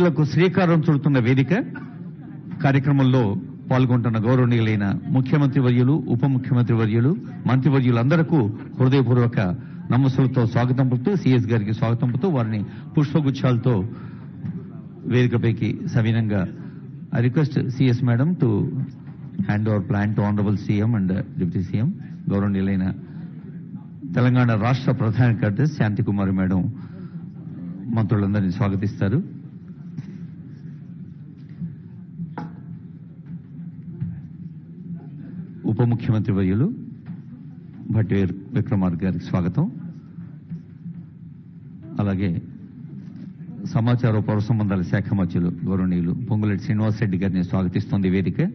చర్చలకు శ్రీకారం చుడుతున్న వేదిక కార్యక్రమంలో పాల్గొంటున్న గౌరవనీయులైన ముఖ్యమంత్రి వర్యులు, ఉప ముఖ్యమంత్రి వర్యులు, మంత్రివర్యులందరకు హృదయపూర్వక నమస్సులతో స్వాగతం పలుకుతూ, సిఎస్ గారికి స్వాగతం పలుకుతూ వారిని పుష్పగుచ్చాలతో వేదికపైకి సవినంగా I request CS madam to hand over plan to honourable CM and deputy CM. గౌరవనీయులైన తెలంగాణ రాష్ట్ర ప్రధాన కార్యదర్శి శాంతికుమారి మేడం మంత్రులందరినీ స్వాగతిస్తారు. ఉప ముఖ్యమంత్రి వర్యులు భట్టి విక్రమార్క గారికి స్వాగతం. అలాగే సమాచార పౌర సంబంధాల శాఖ మంత్రులు గౌరవనీయులు పొంగులేటి శ్రీనివాసరెడ్డి గారిని స్వాగతిస్తోంది వేదిక.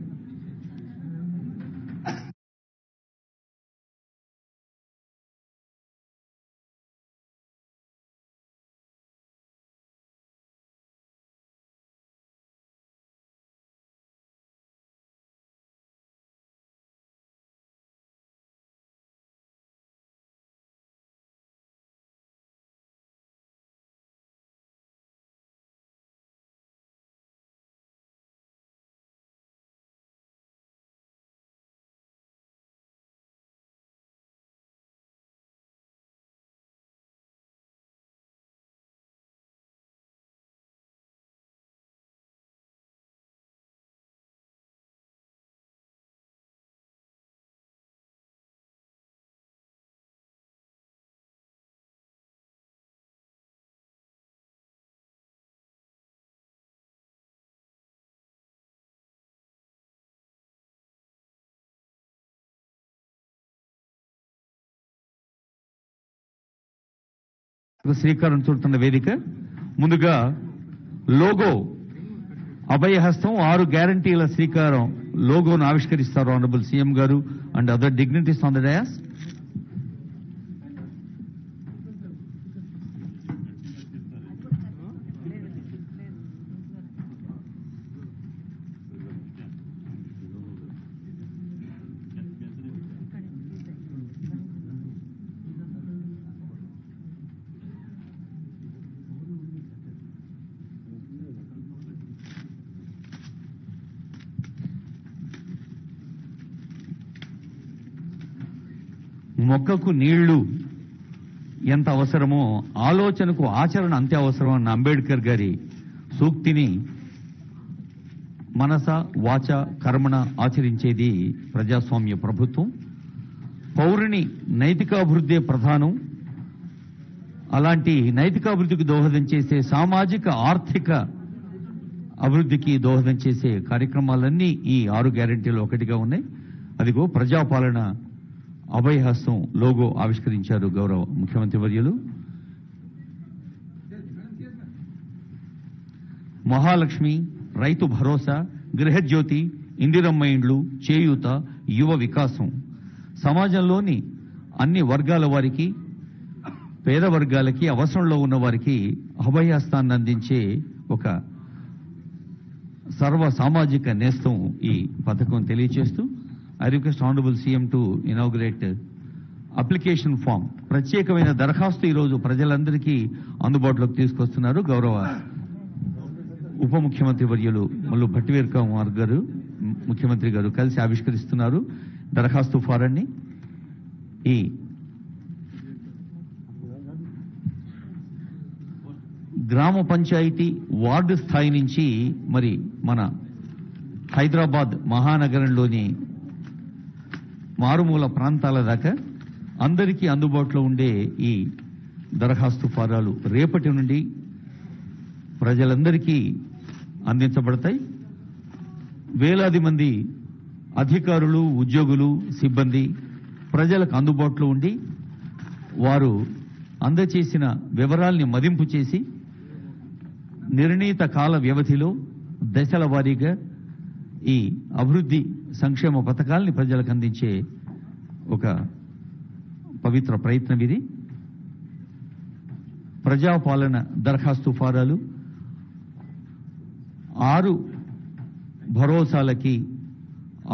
శ్రీకారం చుడుతున్న వేదిక ముందుగా లోగో అభయహస్తం 6 గ్యారంటీల శ్రీకారం లోగోను ఆవిష్కరిస్తారు ఆనరబుల్ సీఎం గారు and other dignities on the dais. మొక్కకు నీళ్లు ఎంత అవసరమో ఆలోచనకు ఆచరణ అంతే అవసరం అన్న అంబేద్కర్ గారి సూక్తిని మనస వాచ కర్మణ ఆచరించేది ప్రజాస్వామ్య ప్రభుత్వం. పౌరుని నైతికాభివృద్ధి ప్రధానం. అలాంటి నైతికాభివృద్ధికి దోహదం చేసే సామాజిక ఆర్థిక అభివృద్ధికి దోహదం చేసే కార్యక్రమాలన్నీ ఈ 6 గ్యారెంటీలు ఒకటిగా ఉన్నాయి. అదిగో ప్రజాపాలన అభయహస్తం లోగో ఆవిష్కరించారు గౌరవ ముఖ్యమంత్రి వర్యులు. మహాలక్ష్మి, రైతు భరోసా, గృహజ్యోతి, ఇందిరమ్మ ఇండ్లు, చేయూత, యువ వికాసం సమాజంలోని అన్ని వర్గాల వారికి, పేద వర్గాలకి, అవసరంలో ఉన్న వారికి అభయహస్తాన్ని అందించే ఒక సర్వ సామాజిక నేస్తం ఈ పథకం తెలియజేస్తూ I request Honorable CM to inaugurate application form. ప్రత్యేకమైన దరఖాస్తు ఈరోజు ప్రజలందరికీ అందుబాటులోకి తీసుకొస్తున్నారు. గౌరవ ఉప ముఖ్యమంత్రి వర్యులు మల్లు భట్టి విక్రమార్క గారు, ముఖ్యమంత్రి గారు కలిసి ఆవిష్కరిస్తున్నారు దరఖాస్తు ఫారాన్ని. ఈ గ్రామ పంచాయతీ వార్డు స్థాయి నుంచి మరి మన హైదరాబాద్ మహానగరంలోని మారుమూల ప్రాంతాల దాకా అందరికీ అందుబాటులో ఉండే ఈ దరఖాస్తు ఫారాలు రేపటి నుండి ప్రజలందరికీ అందించబడతాయి. వేలాది మంది అధికారులు, ఉద్యోగులు, సిబ్బంది ప్రజలకు అందుబాటులో ఉండి వారు అందచేసిన వివరాల్ని మదింపు చేసి నిర్ణీత కాల వ్యవధిలో దశల వారీగా ఈ అభివృద్ధి సంక్షేమ పథకాల్ని ప్రజలకు అందించే ఒక పవిత్ర ప్రయత్నం ఇది. ప్రజాపాలన దరఖాస్తు ఫారాలు 6 భరోసాలకి,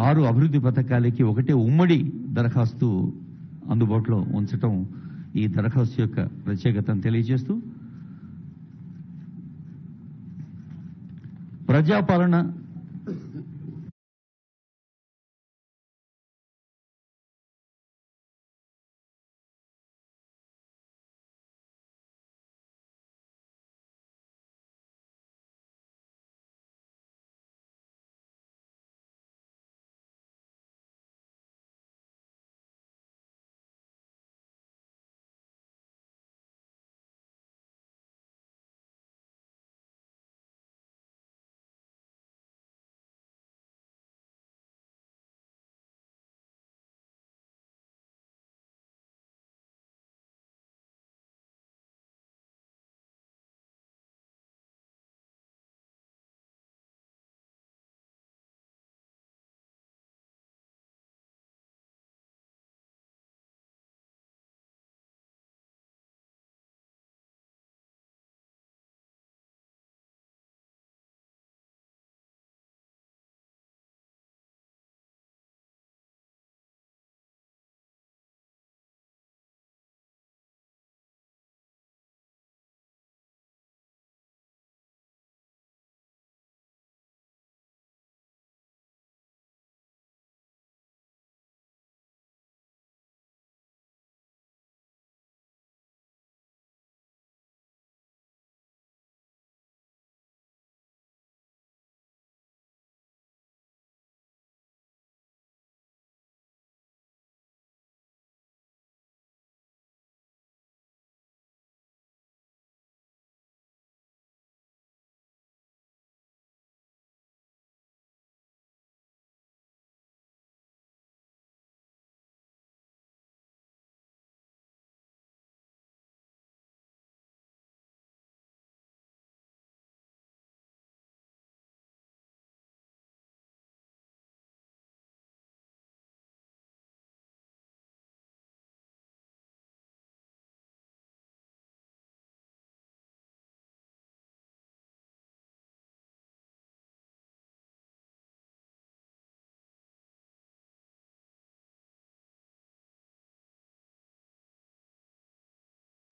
6 అభివృద్ధి పథకాలకి ఒకటే ఉమ్మడి దరఖాస్తు అందుబాటులో ఉంచటం ఈ దరఖాస్తు యొక్క ప్రత్యేకతను తెలియజేస్తూ ప్రజాపాలన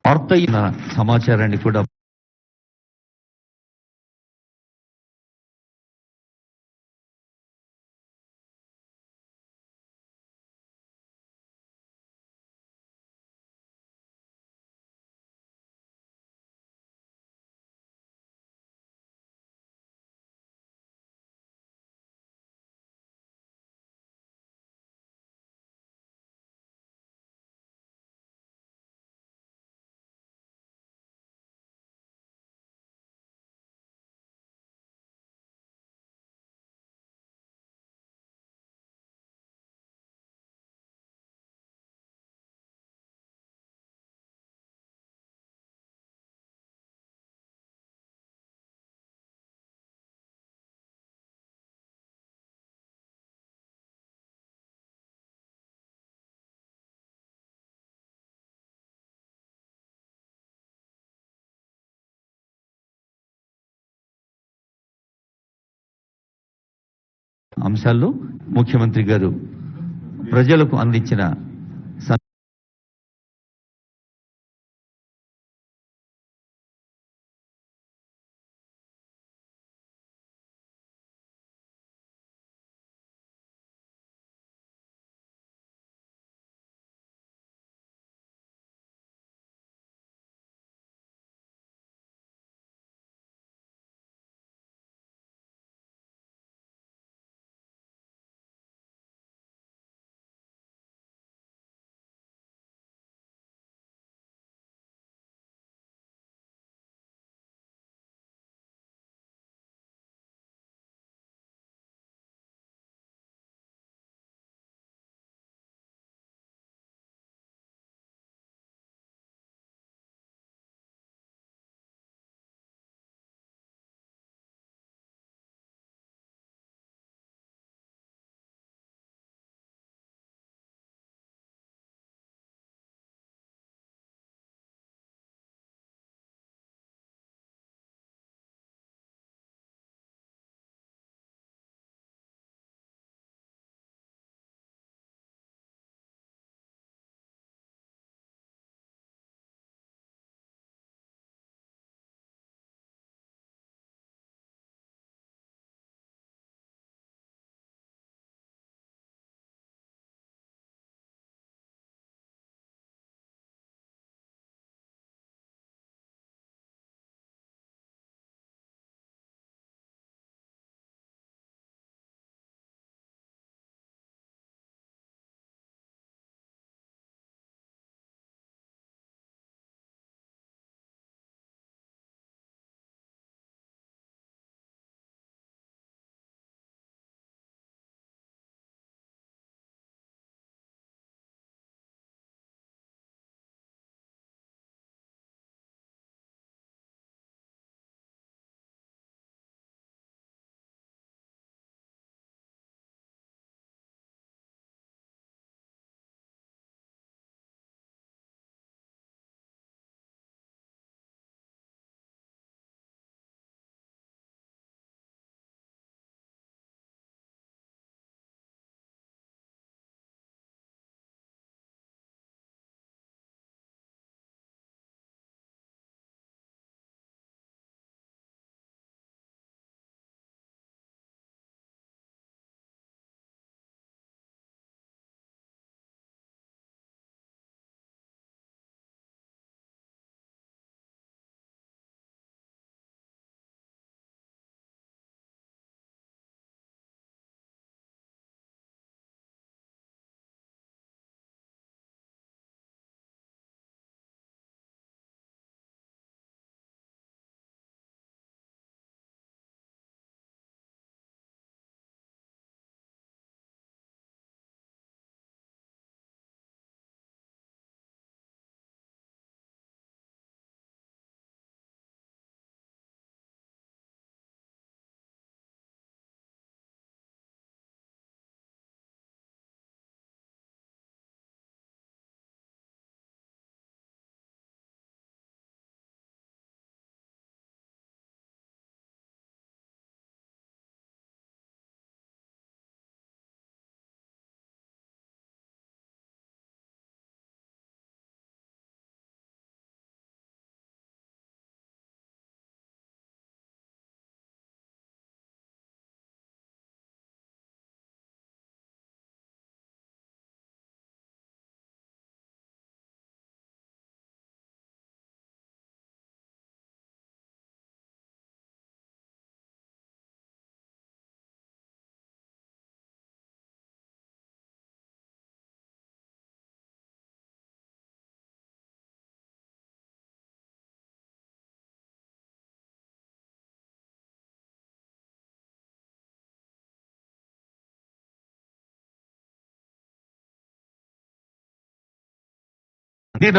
వార్త అయిన సమాచారాన్ని కూడా అంశాల్లో ముఖ్యమంత్రి గారు ప్రజలకు అందించిన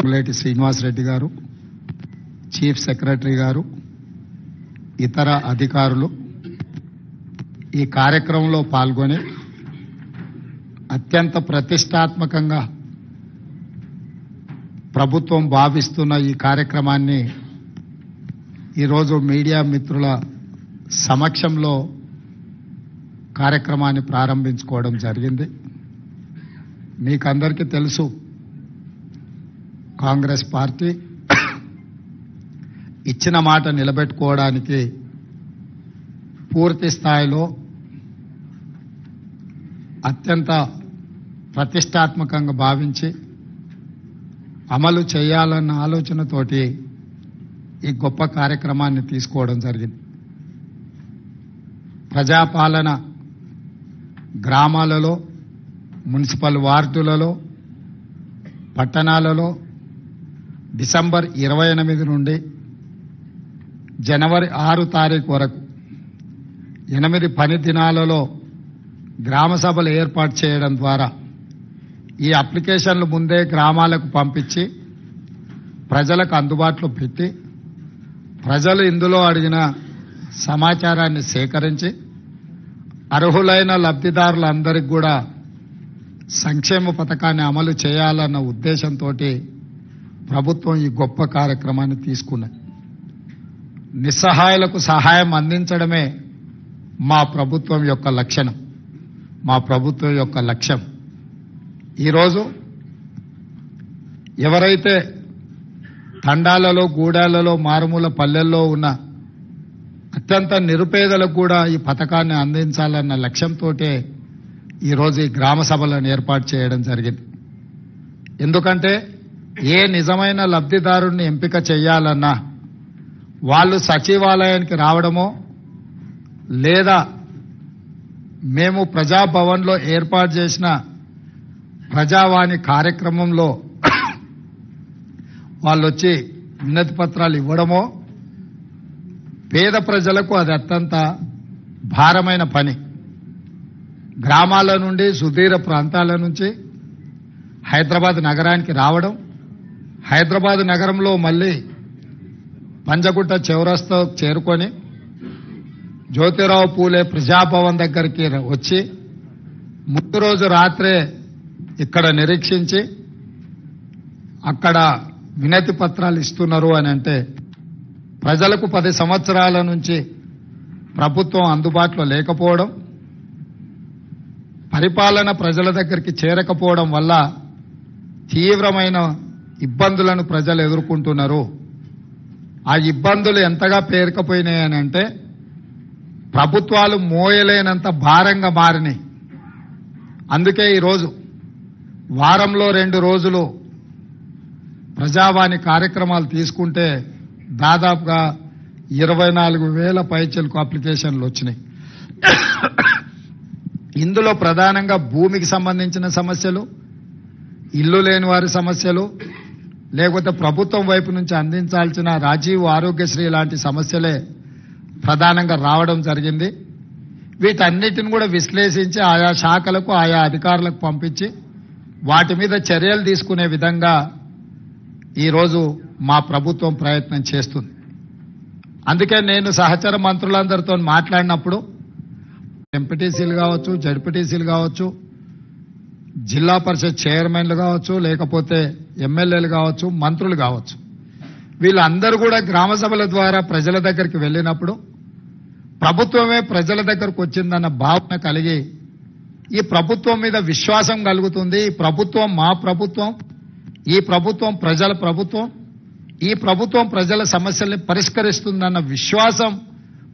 ములేటి శ్రీనివాస్ రెడ్డి గారు, చీఫ్ సెక్రటరీ గారు, ఇతర అధికారులు ఈ కార్యక్రమంలో పాల్గొని అత్యంత ప్రతిష్టాత్మకంగా ప్రభుత్వం భావిస్తున్న ఈ కార్యక్రమాన్ని ఈరోజు మీడియా మిత్రుల సమక్షంలో కార్యక్రమాన్ని ప్రారంభించుకోవడం జరిగింది. మీకందరికీ తెలుసు, కాంగ్రెస్ పార్టీ ఇచ్చిన మాట నిలబెట్టుకోవడానికి పూర్తి స్థాయిలో అత్యంత ప్రతిష్టాత్మకంగా భావించి అమలు చేయాలన్న ఆలోచనతోటి ఈ గొప్ప కార్యక్రమాన్ని తీసుకోవడం జరిగింది. ప్రజాపాలన గ్రామాలలో, మున్సిపల్ వార్డులలో, పట్టణాలలో డిసెంబర్ 28 నుండి జనవరి 6 తారీఖు వరకు 8 పని దినాలలో గ్రామ సభలు ఏర్పాటు చేయడం ద్వారా ఈ అప్లికేషన్లు ముందే గ్రామాలకు పంపించి ప్రజలకు అందుబాటులో పెట్టి ప్రజలు ఇందులో అడిగిన సమాచారాన్ని సేకరించి అర్హులైన లబ్ధిదారులందరికీ కూడా సంక్షేమ పథకాన్ని అమలు చేయాలన్న ఉద్దేశంతో ప్రభుత్వం ఈ గొప్ప కార్యక్రమాన్ని తీసుకున్నది. నిస్సహాయులకు సహాయం అందించడమే మా ప్రభుత్వం యొక్క లక్షణం, మా ప్రభుత్వం యొక్క లక్ష్యం. ఈరోజు ఎవరైతే తండాలలో, గూడాలలో, మారుమూల పల్లెల్లో ఉన్న అత్యంత నిరుపేదలకు కూడా ఈ పథకాన్ని అందించాలన్న లక్ష్యంతో ఈరోజు ఈ గ్రామ సభలను ఏర్పాటు చేయడం జరిగింది. ఎందుకంటే ఏ నిజమైన లబ్ధిదారుణ్ణి ఎంపిక చేయాలన్నా వాళ్ళు సచివాలయానికి రావడమో లేదా మేము ప్రజాభవన్లో ఏర్పాటు చేసిన ప్రజావాణి కార్యక్రమంలో వాళ్ళు వచ్చి వినతి పత్రాలు ఇవ్వడమో పేద ప్రజలకు అది అత్యంత భారమైన పని. గ్రామాల నుండి, సుదూర ప్రాంతాల నుంచి హైదరాబాద్ నగరానికి రావడం, హైదరాబాద్ నగరంలో మళ్ళీ పంజగుట్ట చౌరస్తా చేరుకొని జ్యోతిరావు పూలే ప్రజాభవన్ దగ్గరికి వచ్చి ముందు రోజు రాత్రే ఇక్కడ నిరీక్షించి అక్కడ వినతి పత్రాలు ఇస్తున్నారు అని అంటే ప్రజలకు 10 సంవత్సరాల నుంచి ప్రభుత్వం అందుబాటులో లేకపోవడం, పరిపాలన ప్రజల దగ్గరికి చేరకపోవడం వల్ల తీవ్రమైన ఇబ్బందులను ప్రజలు ఎదుర్కొంటున్నారు. ఆ ఇబ్బందులు ఎంతగా పేరుకపోయినాయనంటే ప్రభుత్వాలు మోయలేనంత భారంగా మారినాయి. అందుకే ఈరోజు వారంలో 2 రోజులు ప్రజావాణి కార్యక్రమాలు తీసుకుంటే దాదాపుగా 24,000 పైచిలకు అప్లికేషన్లు వచ్చినాయి. ఇందులో ప్రధానంగా భూమికి సంబంధించిన సమస్యలు, ఇల్లు లేని వారి సమస్యలు, లేకపోతే ప్రభుత్వం వైపు నుంచి అందించాల్సిన రాజీవ్ ఆరోగ్యశ్రీ లాంటి సమస్యలే ప్రధానంగా రావడం జరిగింది. వీటన్నిటిని కూడా విశ్లేషించి ఆయా శాఖలకు, ఆయా అధికారులకు పంపించి వాటి మీద చర్యలు తీసుకునే విధంగా ఈరోజు మా ప్రభుత్వం ప్రయత్నం చేస్తుంది. అందుకే నేను సహచర మంత్రులందరితో మాట్లాడినప్పుడు ఎంపీటీసీలు కావచ్చు, జడ్పీటీసీలు కావచ్చు, జిల్లా పరిషత్ చైర్మన్లు కావచ్చు, లేకపోతే ఎమ్మెల్యేలు కావచ్చు, మంత్రులు కావచ్చు, వీళ్ళందరూ కూడా గ్రామ సభల ద్వారా ప్రజల దగ్గరికి వెళ్ళినప్పుడు ప్రభుత్వమే ప్రజల దగ్గరకు వచ్చిందన్న భావన కలిగి ఈ ప్రభుత్వం మీద విశ్వాసం కలుగుతుంది. ఈ ప్రభుత్వం మా ప్రభుత్వం, ఈ ప్రభుత్వం ప్రజల ప్రభుత్వం, ఈ ప్రభుత్వం ప్రజల సమస్యల్ని పరిష్కరిస్తుందన్న విశ్వాసం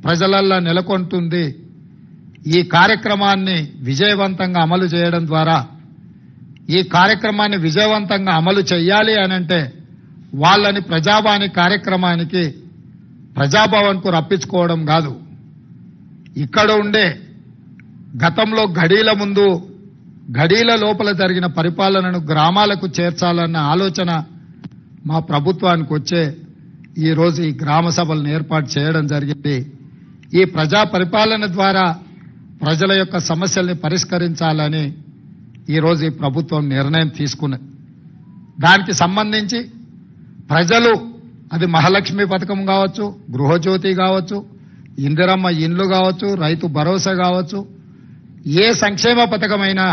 ప్రజలల్లో నెలకొంటుంది. ఈ కార్యక్రమాన్ని విజయవంతంగా అమలు చేయడం ద్వారా, ఈ కార్యక్రమాన్ని విజయవంతంగా అమలు చేయాలి అనంటే వాళ్ళని ప్రజావాణి కార్యక్రమానికి, ప్రజాభవన్కు రప్పించుకోవడం కాదు, ఇక్కడ ఉండే గతంలో ఘడీల ముందు, ఘడీల లోపల జరిగిన పరిపాలనను గ్రామాలకు చేర్చాలన్న ఆలోచన మా ప్రభుత్వానికి వచ్చే ఈరోజు ఈ గ్రామ సభలను ఏర్పాటు చేయడం జరిగింది. ఈ ప్రజా పరిపాలన ద్వారా ప్రజల యొక్క సమస్యల్ని పరిష్కరించాలని ఈరోజు ఈ ప్రభుత్వం నిర్ణయం తీసుకున్నది. దానికి సంబంధించి ప్రజలు అది మహాలక్ష్మి పథకం కావచ్చు, గృహజ్యోతి కావచ్చు, ఇందిరమ్మ ఇండ్లు కావచ్చు, రైతు భరోసా కావచ్చు, ఏ సంక్షేమ పథకమైనా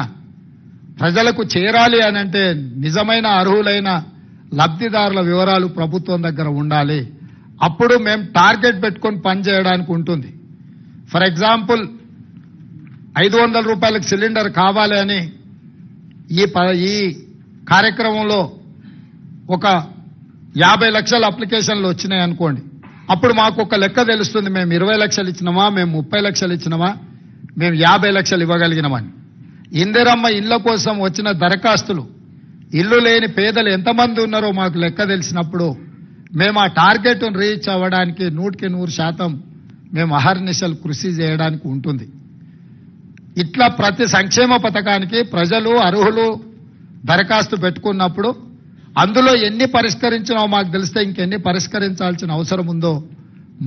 ప్రజలకు చేరాలి అనంటే నిజమైన అర్హులైన లబ్ధిదారుల వివరాలు ప్రభుత్వం దగ్గర ఉండాలి. అప్పుడు మేము టార్గెట్ పెట్టుకొని పనిచేయడానికి ఉంటుంది. ఫర్ ఎగ్జాంపుల్ 500 రూపాయలకు సిలిండర్ కావాలి అని ఈ కార్యక్రమంలో ఒక 50 లక్షల అప్లికేషన్లు వచ్చినాయి అనుకోండి. అప్పుడు మాకు ఒక లెక్క తెలుస్తుంది, మేము 20 లక్షలు ఇచ్చినామా, మేము 30 లక్షలు ఇచ్చినామా, మేము 50 లక్షలు ఇవ్వగలిగినామని. ఇందిరమ్మ ఇళ్ల కోసం వచ్చిన దరఖాస్తులు, ఇల్లు లేని పేదలు ఎంతమంది ఉన్నారో మాకు లెక్క తెలిసినప్పుడు మేము ఆ టార్గెట్ను రీచ్ అవ్వడానికి 100% మేము అహర్నిశలు కృషి చేయడానికి ఉంటుంది. ఇట్లా ప్రతి సంక్షేమ పథకానికి ప్రజలు అర్హులు దరఖాస్తు పెట్టుకున్నప్పుడు అందులో ఎన్ని పరిష్కరించినా మాకు తెలిస్తే ఇంకెన్ని పరిష్కరించాల్సిన అవసరం ఉందో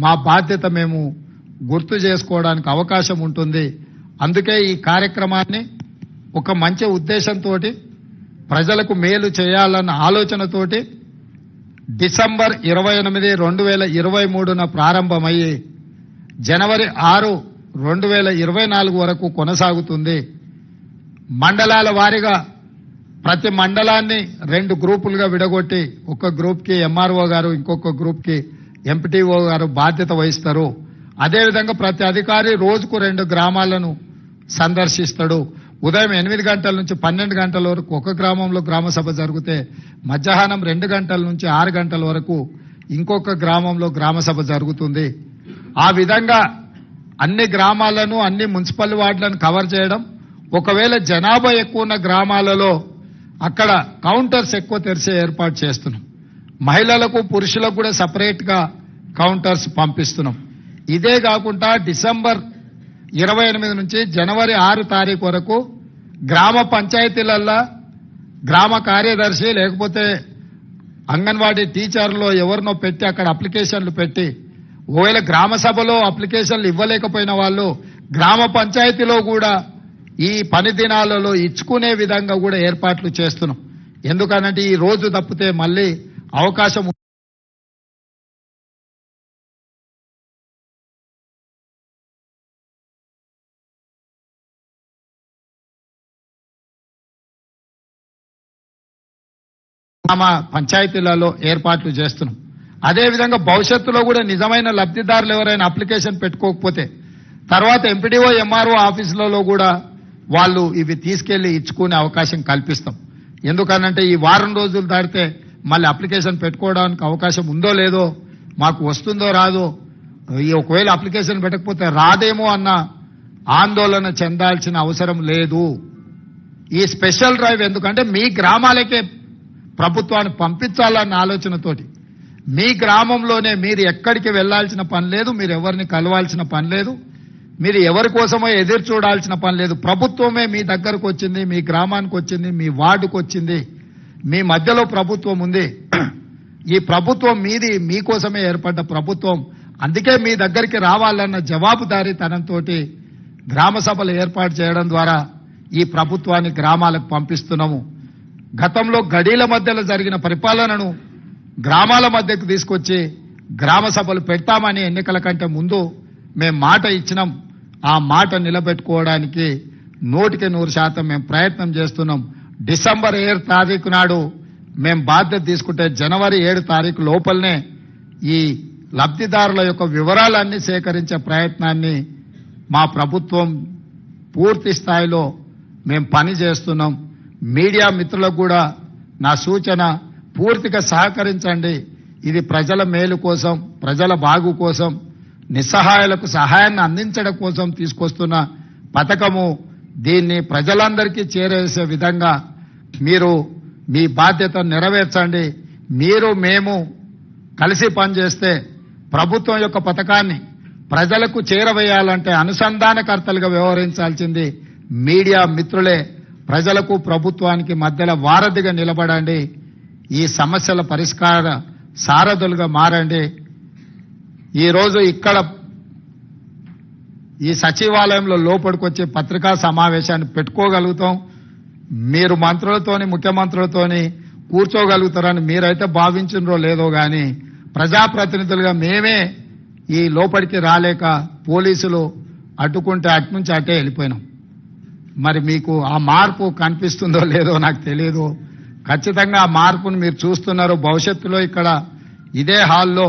మా బాధ్యత మేము గుర్తు చేసుకోవడానికి అవకాశం ఉంటుంది. అందుకే ఈ కార్యక్రమాన్ని ఒక మంచి ఉద్దేశంతో ప్రజలకు మేలు చేయాలన్న ఆలోచనతోటి డిసెంబర్ 28, 2023న ప్రారంభమయ్యి జనవరి 6, 2024 వరకు కొనసాగుతుంది. మండలాల వారీగా ప్రతి మండలాన్ని 2 గ్రూపులుగా విడగొట్టి ఒక గ్రూప్కి ఎంఆర్ఓ గారు, ఇంకొక గ్రూప్కి ఎంపీటీఓ గారు బాధ్యత వహిస్తారు. అదేవిధంగా ప్రతి అధికారి రోజుకు 2 గ్రామాలను సందర్శిస్తాడు. ఉదయం 8 గంటల నుంచి 12 గంటల వరకు ఒక గ్రామంలో గ్రామ సభ జరిగితే మధ్యాహ్నం 2 గంటల నుంచి 6 గంటల వరకు ఇంకొక గ్రామంలో గ్రామ సభ జరుగుతుంది. ఆ విధంగా అన్ని గ్రామాలను, అన్ని మున్సిపల్ వార్డులను కవర్ చేయడం. ఒకవేళ జనాభా ఎక్కువ ఉన్న గ్రామాలలో అక్కడ కౌంటర్స్ ఎక్కువ తెరిచే ఏర్పాటు చేస్తున్నాం. మహిళలకు, పురుషులకు కూడా సపరేట్ గా కౌంటర్స్ పంపిస్తున్నాం. ఇదే కాకుండా డిసెంబర్ 28 నుంచి జనవరి 6 తారీఖు వరకు గ్రామ పంచాయతీలల్లో గ్రామ కార్యదర్శి లేకపోతే అంగన్వాడీ టీచర్లో ఎవరినో పెట్టి అక్కడ అప్లికేషన్లు పెట్టి, ఒకవేళ గ్రామ సభలో అప్లికేషన్లు ఇవ్వలేకపోయిన వాళ్ళు గ్రామ పంచాయతీలో కూడా ఈ పని దినాలలో ఇచ్చుకునే విధంగా కూడా ఏర్పాట్లు చేస్తున్నాం. ఎందుకనంటే ఈ రోజు తప్పితే మళ్ళీ అవకాశం గ్రామ పంచాయతీలలో ఏర్పాట్లు చేస్తున్నాం. అదేవిధంగా భవిష్యత్తులో కూడా నిజమైన లబ్ధిదారులు ఎవరైనా అప్లికేషన్ పెట్టుకోకపోతే తర్వాత ఎంపీడీఓ, ఎంఆర్ఓ ఆఫీసులలో కూడా వాళ్ళు ఇవి తీసుకెళ్లి ఇచ్చుకునే అవకాశం కల్పిస్తాం. ఎందుకనంటే ఈ వారం రోజులు దాటితే మళ్ళీ అప్లికేషన్ పెట్టుకోవడానికి అవకాశం ఉందో లేదో, మాకు వస్తుందో రాదో, ఒకవేళ అప్లికేషన్ పెట్టకపోతే రాదేమో అన్న ఆందోళన చెందాల్సిన అవసరం లేదు. ఈ స్పెషల్ డ్రైవ్ ఎందుకంటే మీ గ్రామాలకే ప్రభుత్వాన్ని పంపించాలన్న ఆలోచనతోటి, మీ గ్రామంలోనే మీరు ఎక్కడికి వెళ్లాల్సిన పని లేదు, మీరు ఎవరిని కలవాల్సిన పని లేదు, మీరు ఎవరి కోసమో ఎదురు చూడాల్సిన పని లేదు. ప్రభుత్వమే మీ దగ్గరకు వచ్చింది, మీ గ్రామానికి వచ్చింది, మీ వార్డుకు వచ్చింది, మీ మధ్యలో ప్రభుత్వం ఉంది. ఈ ప్రభుత్వం మీది, మీకోసమే ఏర్పడ్డ ప్రభుత్వం. అందుకే మీ దగ్గరికి రావాలన్న జవాబుదారీతనంతో గ్రామ సభలు ఏర్పాటు చేయడం ద్వారా ఈ ప్రభుత్వాన్ని గ్రామాలకు పంపిస్తున్నాము. గతంలో గడీల మధ్యలో జరిగిన పరిపాలనను గ్రామాల మధ్యకు తీసుకొచ్చి గ్రామ సభలు పెడతామని ఎన్నికల కంటే ముందు మేము మాట ఇచ్చినాం. ఆ మాట నిలబెట్టుకోవడానికి 100% మేము ప్రయత్నం చేస్తున్నాం. డిసెంబర్ 7 తారీఖు నాడు మేము బాధ్యత తీసుకుంటే జనవరి 7 తారీఖు లోపలనే ఈ లబ్ధిదారుల యొక్క వివరాలన్నీ సేకరించే ప్రయత్నాన్ని మా ప్రభుత్వం పూర్తి స్థాయిలో మేము పని చేస్తున్నాం. మీడియా మిత్రులకు కూడా నా సూచన, పూర్తిగా సహకరించండి. ఇది ప్రజల మేలు కోసం, ప్రజల బాగు కోసం, నిస్సహాయులకు సహాయాన్ని అందించడం కోసం తీసుకొస్తున్న పథకము. దీన్ని ప్రజలందరికీ చేరేసే విధంగా మీరు మీ బాధ్యత నెరవేర్చండి. మీరు మేము కలిసి పనిచేస్తే ప్రభుత్వం యొక్క పథకాన్ని ప్రజలకు చేరవేయాలంటే అనుసంధానకర్తలుగా వ్యవహరించాల్సింది మీడియా మిత్రులే. ప్రజలకు ప్రభుత్వానికి మధ్యలో వారధిగా నిలబడండి. ఈ సమస్యల పరిష్కార సారథులుగా మారండి. ఈరోజు ఇక్కడ ఈ సచివాలయంలో లోపలికొచ్చి పత్రికా సమావేశాన్ని పెట్టుకోగలుగుతాం. మీరు మంత్రులతోని, ముఖ్యమంత్రులతోని కూర్చోగలుగుతారని మీరైతే భావించినరో లేదో గాని ప్రజాప్రతినిధులుగా మేమే ఈ లోపలికి రాలేక పోలీసులు అడ్డుకుంటే అట్నుంచి అట్టే వెళ్ళిపోయినాం. మరి మీకు ఆ మార్పు కనిపిస్తుందో లేదో నాకు తెలియదు. ఖచ్చితంగా ఆ మార్పును మీరు చూస్తున్నారు. భవిష్యత్తులో ఇక్కడ ఇదే హాల్లో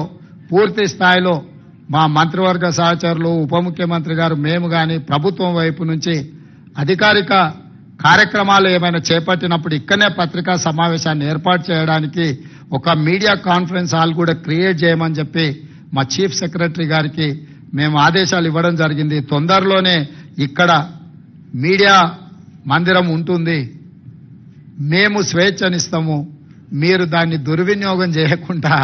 పూర్తి స్థాయిలో మా మంత్రివర్గ సహచరులు, ఉప ముఖ్యమంత్రి గారు, మేము గాని ప్రభుత్వం వైపు నుంచి అధికారిక కార్యక్రమాలు ఏమైనా చేపట్టినప్పుడు ఇక్కడనే పత్రికా సమావేశాన్ని ఏర్పాటు చేయడానికి ఒక మీడియా కాన్ఫరెన్స్ హాల్ కూడా క్రియేట్ చేయమని చెప్పి మా చీఫ్ సెక్రటరీ గారికి మేము ఆదేశాలు ఇవ్వడం జరిగింది. తొందరలోనే ఇక్కడ మీడియా మందిరం ఉంటుంది. మేము స్వేచ్ఛనిస్తాము. మీరు దాన్ని దుర్వినియోగం చేయకుండా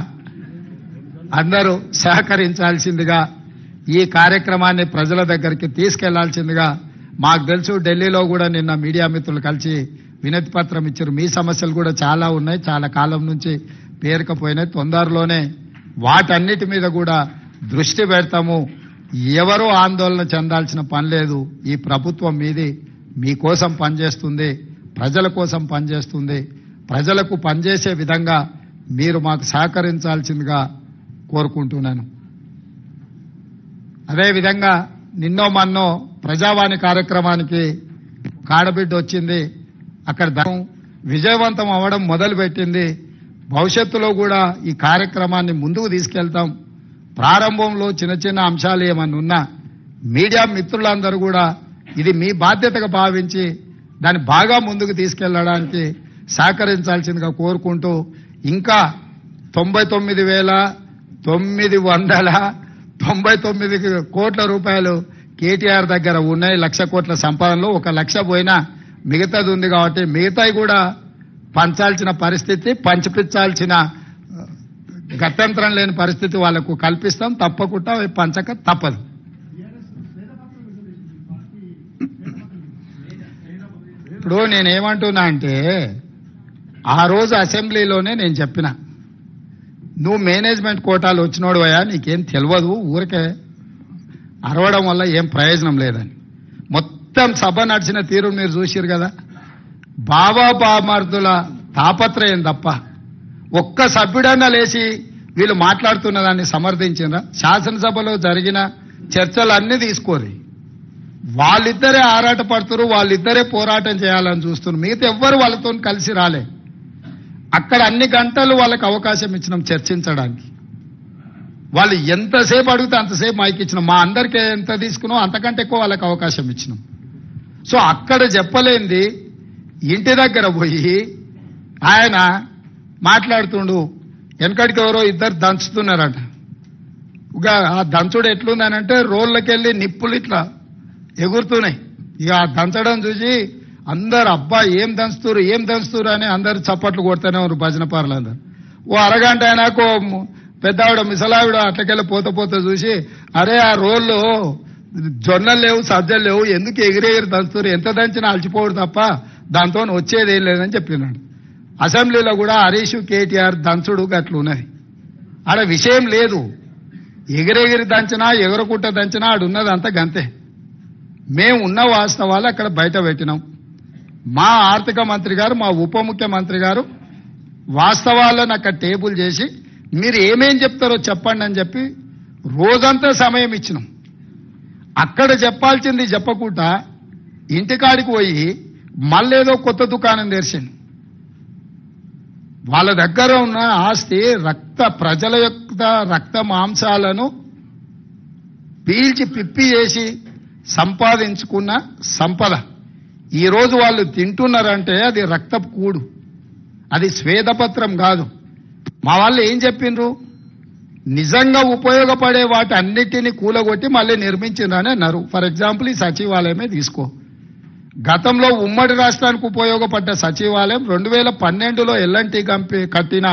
అందరూ సహకరించాల్సిందిగా, ఈ కార్యక్రమాన్ని ప్రజల దగ్గరికి తీసుకెళ్లాల్సిందిగా. మాకు తెలుసు ఢిల్లీలో కూడా నిన్న మీడియా మిత్రులు కలిసి వినతి పత్రం ఇచ్చారు. మీ సమస్యలు కూడా చాలా ఉన్నాయి, చాలా కాలం నుంచి పేరుకపోయినాయి. తొందరలోనే వాటన్నిటి మీద కూడా దృష్టి పెడతాము. ఎవరూ ఆందోళన చెందాల్సిన పని లేదు. ఈ ప్రభుత్వం మీది, మీకోసం పనిచేస్తుంది, ప్రజల కోసం పనిచేస్తుంది. ప్రజలకు పనిచేసే విధంగా మీరు మాకు సహకరించాల్సిందిగా కోరుకుంటున్నాను. అదేవిధంగా నిన్నో మన్నో ప్రజావాణి కార్యక్రమానికి కాడబిడ్డ వచ్చింది. అక్కడ విజయవంతం అవ్వడం మొదలుపెట్టింది. భవిష్యత్తులో కూడా ఈ కార్యక్రమాన్ని ముందుకు తీసుకెళ్తాం. ప్రారంభంలో చిన్న చిన్న అంశాలు ఏమన్నా ఉన్నా మీడియా మిత్రులందరూ కూడా ఇది మీ బాధ్యతగా భావించి దాన్ని బాగా ముందుకు తీసుకెళ్లడానికి సహకరించాల్సిందిగా కోరుకుంటూ, ఇంకా 99,999 కోట్ల రూపాయలు కేటీఆర్ దగ్గర ఉన్నాయి. 1,00,000 కోట్ల సంపాదనలో 1,00,000 పోయినా మిగతాది ఉంది కాబట్టి మిగతాయి కూడా పంచాల్సిన పరిస్థితి, పంచిపించాల్సిన గత్యంతరం లేని పరిస్థితి వాళ్లకు కల్పిస్తాం. తప్పకుండా పంచక తప్పదు. ఇప్పుడు నేనేమంటున్నా అంటే, ఆ రోజు అసెంబ్లీలోనే నేను చెప్పిన, నువ్వు మేనేజ్మెంట్ కోటాలు వచ్చినోడు అయ్యా, నీకేం తెలియదు, ఊరికే అరవడం వల్ల ఏం ప్రయోజనం లేదని. మొత్తం సభ నడిచిన తీరు మీరు చూసిరు కదా. బాబా బామర్దుల తాపత్రయం తప్ప ఒక్క సభ్యుడన్నా లేచి వీళ్ళు మాట్లాడుతున్న దాన్ని సమర్థించినరా? శాసనసభలో జరిగిన చర్చలు అన్ని తీసుకోరు. వాళ్ళిద్దరే ఆరాట పడుతున్నారు, వాళ్ళిద్దరే పోరాటం చేయాలని చూస్తున్నారు. మిగతా ఎవ్వరు వాళ్ళతో కలిసి రాలే. అక్కడ అన్ని గంటలు వాళ్ళకి అవకాశం ఇచ్చినాం చర్చించడానికి. వాళ్ళు ఎంతసేపు అడిగితే అంతసేపు మైక్ ఇచ్చినాం. మా అందరికీ ఎంత తీసుకున్నాం అంతకంటే ఎక్కువ వాళ్ళకి అవకాశం ఇచ్చినాం. సో అక్కడ చెప్పలేంది ఇంటి దగ్గర పోయి ఆయన మాట్లాడుతుండు. వెనకడికి ఎవరో ఇద్దరు దంచుతున్నారట. ఆ దంచుడు ఎట్లుందనంటే రోళ్ళకెళ్ళి నిప్పులు ఇట్లా ఎగురుతున్నాయి. ఇక ఆ దంచడం చూసి అందరు అబ్బా ఏం దంచుతురు అని అందరు చప్పట్లు కొడుతూనే ఉన్నారు భజన పార్లు అందరు. ఓ అరగంట అయినాకో పెద్దావిడ మిసలావిడ అట్లకెళ్ళి పోత చూసి, అరే ఆ రోళ్ళు జొన్నలు లేవు, సజ్జలు లేవు, ఎందుకు ఎగిరెగిరి దంచుతురు, ఎంత దంచినా అలసిపోడు తప్ప దాంతో వచ్చేది ఏం లేదని చెప్పినాడు. అసెంబ్లీలో కూడా హరీష్ కేటీఆర్ దంచుడు గట్లున్నది. ఆడ విషయం లేదు. ఎగిరెగిరి దంచినా ఎగరకుట్ట దంచినా ఆడున్నది అంత గంతే. మేము ఉన్న వాస్తవాలు అక్కడ బయట పెట్టినాం. మా ఆర్థిక మంత్రి గారు, మా ఉప ముఖ్యమంత్రి గారు వాస్తవాలను అక్కడ టేబుల్ చేసి మీరు ఏమేం చెప్తారో చెప్పండి అని చెప్పి రోజంతా సమయం ఇచ్చినాం. అక్కడ చెప్పాల్సింది చెప్పకుండా ఇంటికాడికి పోయి మళ్ళేదో కొత్త దుకాణం తెరిచింది. వాళ్ళ దగ్గర ఉన్న ఆస్తి ప్రజల యొక్క రక్త మాంసాలను పీల్చి పిప్పి చేసి సంపాదించుకున్న సంపద ఈ రోజు వాళ్ళు తింటున్నారంటే అది రక్తపు కూడు, అది శ్వేతపత్రం కాదు. మా వాళ్ళు ఏం చెప్పిండ్రు, నిజంగా ఉపయోగపడే వాటి అన్నిటినీ కూలగొట్టి మళ్ళీ నిర్మించిండ్రని అన్నారు. ఫర్ ఎగ్జాంపుల్ ఈ సచివాలయమే తీసుకో. గతంలో ఉమ్మడి రాష్ట్రానికి ఉపయోగపడ్డ సచివాలయం 2012లో ఎల్ఎన్టీ కంపెనీ కట్టిన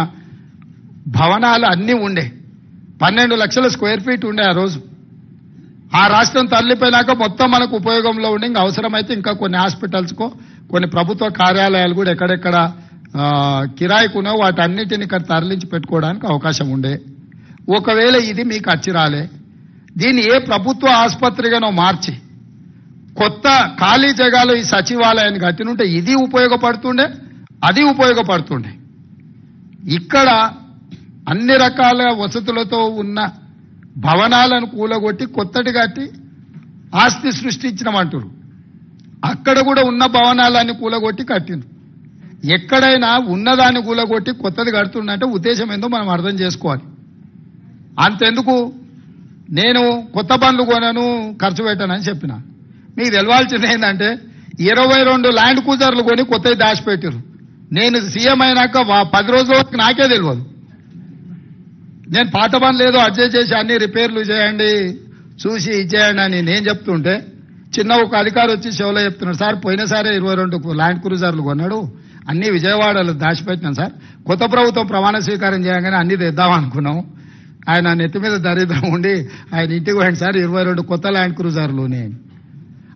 భవనాలు అన్నీ ఉండే. 12 లక్షల స్క్వేర్ ఫీట్ ఉండే ఆ రోజు. ఆ రాష్ట్రం తరలిపోయినాక మొత్తం మనకు ఉపయోగంలో ఉండి ఇంకా అవసరమైతే ఇంకా కొన్ని హాస్పిటల్స్కో కొన్ని ప్రభుత్వ కార్యాలయాలు కూడా ఎక్కడెక్కడ కిరాయికునో వాటన్నిటిని ఇక్కడ తరలించి పెట్టుకోవడానికి అవకాశం ఉండే. ఒకవేళ ఇది మీకు అచ్చి రాలే, దీన్ని ఏ ప్రభుత్వ ఆసుపత్రిగానో మార్చి కొత్త ఖాళీ జగాలో ఈ సచివాలయాన్ని కట్టినుంటే ఇది ఉపయోగపడుతుండే, అది ఉపయోగపడుతుండే. ఇక్కడ అన్ని రకాల వసతులతో ఉన్న భవనాలను కూలగొట్టి కొత్తటి కట్టి ఆస్తి సృష్టించినమంటారు. అక్కడ కూడా ఉన్న భవనాలన్నీ కూలగొట్టి కట్టిండ్రు. ఎక్కడైనా ఉన్నదాన్ని కూలగొట్టి కొత్తది కడుతుందంటే ఉద్దేశం ఏందో మనం అర్థం చేసుకోవాలి. అంతెందుకు నేను కొత్త బండ్లు కొనను, ఖర్చు పెట్టానని చెప్పిన. మీకు తెలవాల్సింది ఏంటంటే 22 ల్యాండ్ క్రూజర్లు కొని కొత్తవి దాచిపెట్టారు. నేను సీఎం అయినాక 10 రోజుల వరకు నాకే తెలియదు. నేను పాత బండ్లు ఏదో అడ్జస్ట్ చేసి అన్ని రిపేర్లు చేయండి, చూసి ఇచ్చేయండి అని నేను చెప్తుంటే చిన్న ఒక అధికారి వచ్చి షోలో చెప్తున్నాడు, సార్ పోయినసారి 22 ల్యాండ్ క్రూజర్లు కొన్నాడు, అన్ని విజయవాడలో దాచిపెట్టినాం సార్, కొత్త ప్రభుత్వం ప్రమాణ స్వీకారం చేయగానే అన్ని తెద్దాం అనుకున్నాం. ఆయన నెత్తి మీద దరిద్రం ఉండి ఆయన ఇంటికి పోయింది సార్ 22 కొత్త ల్యాండ్ క్రూజర్లునే.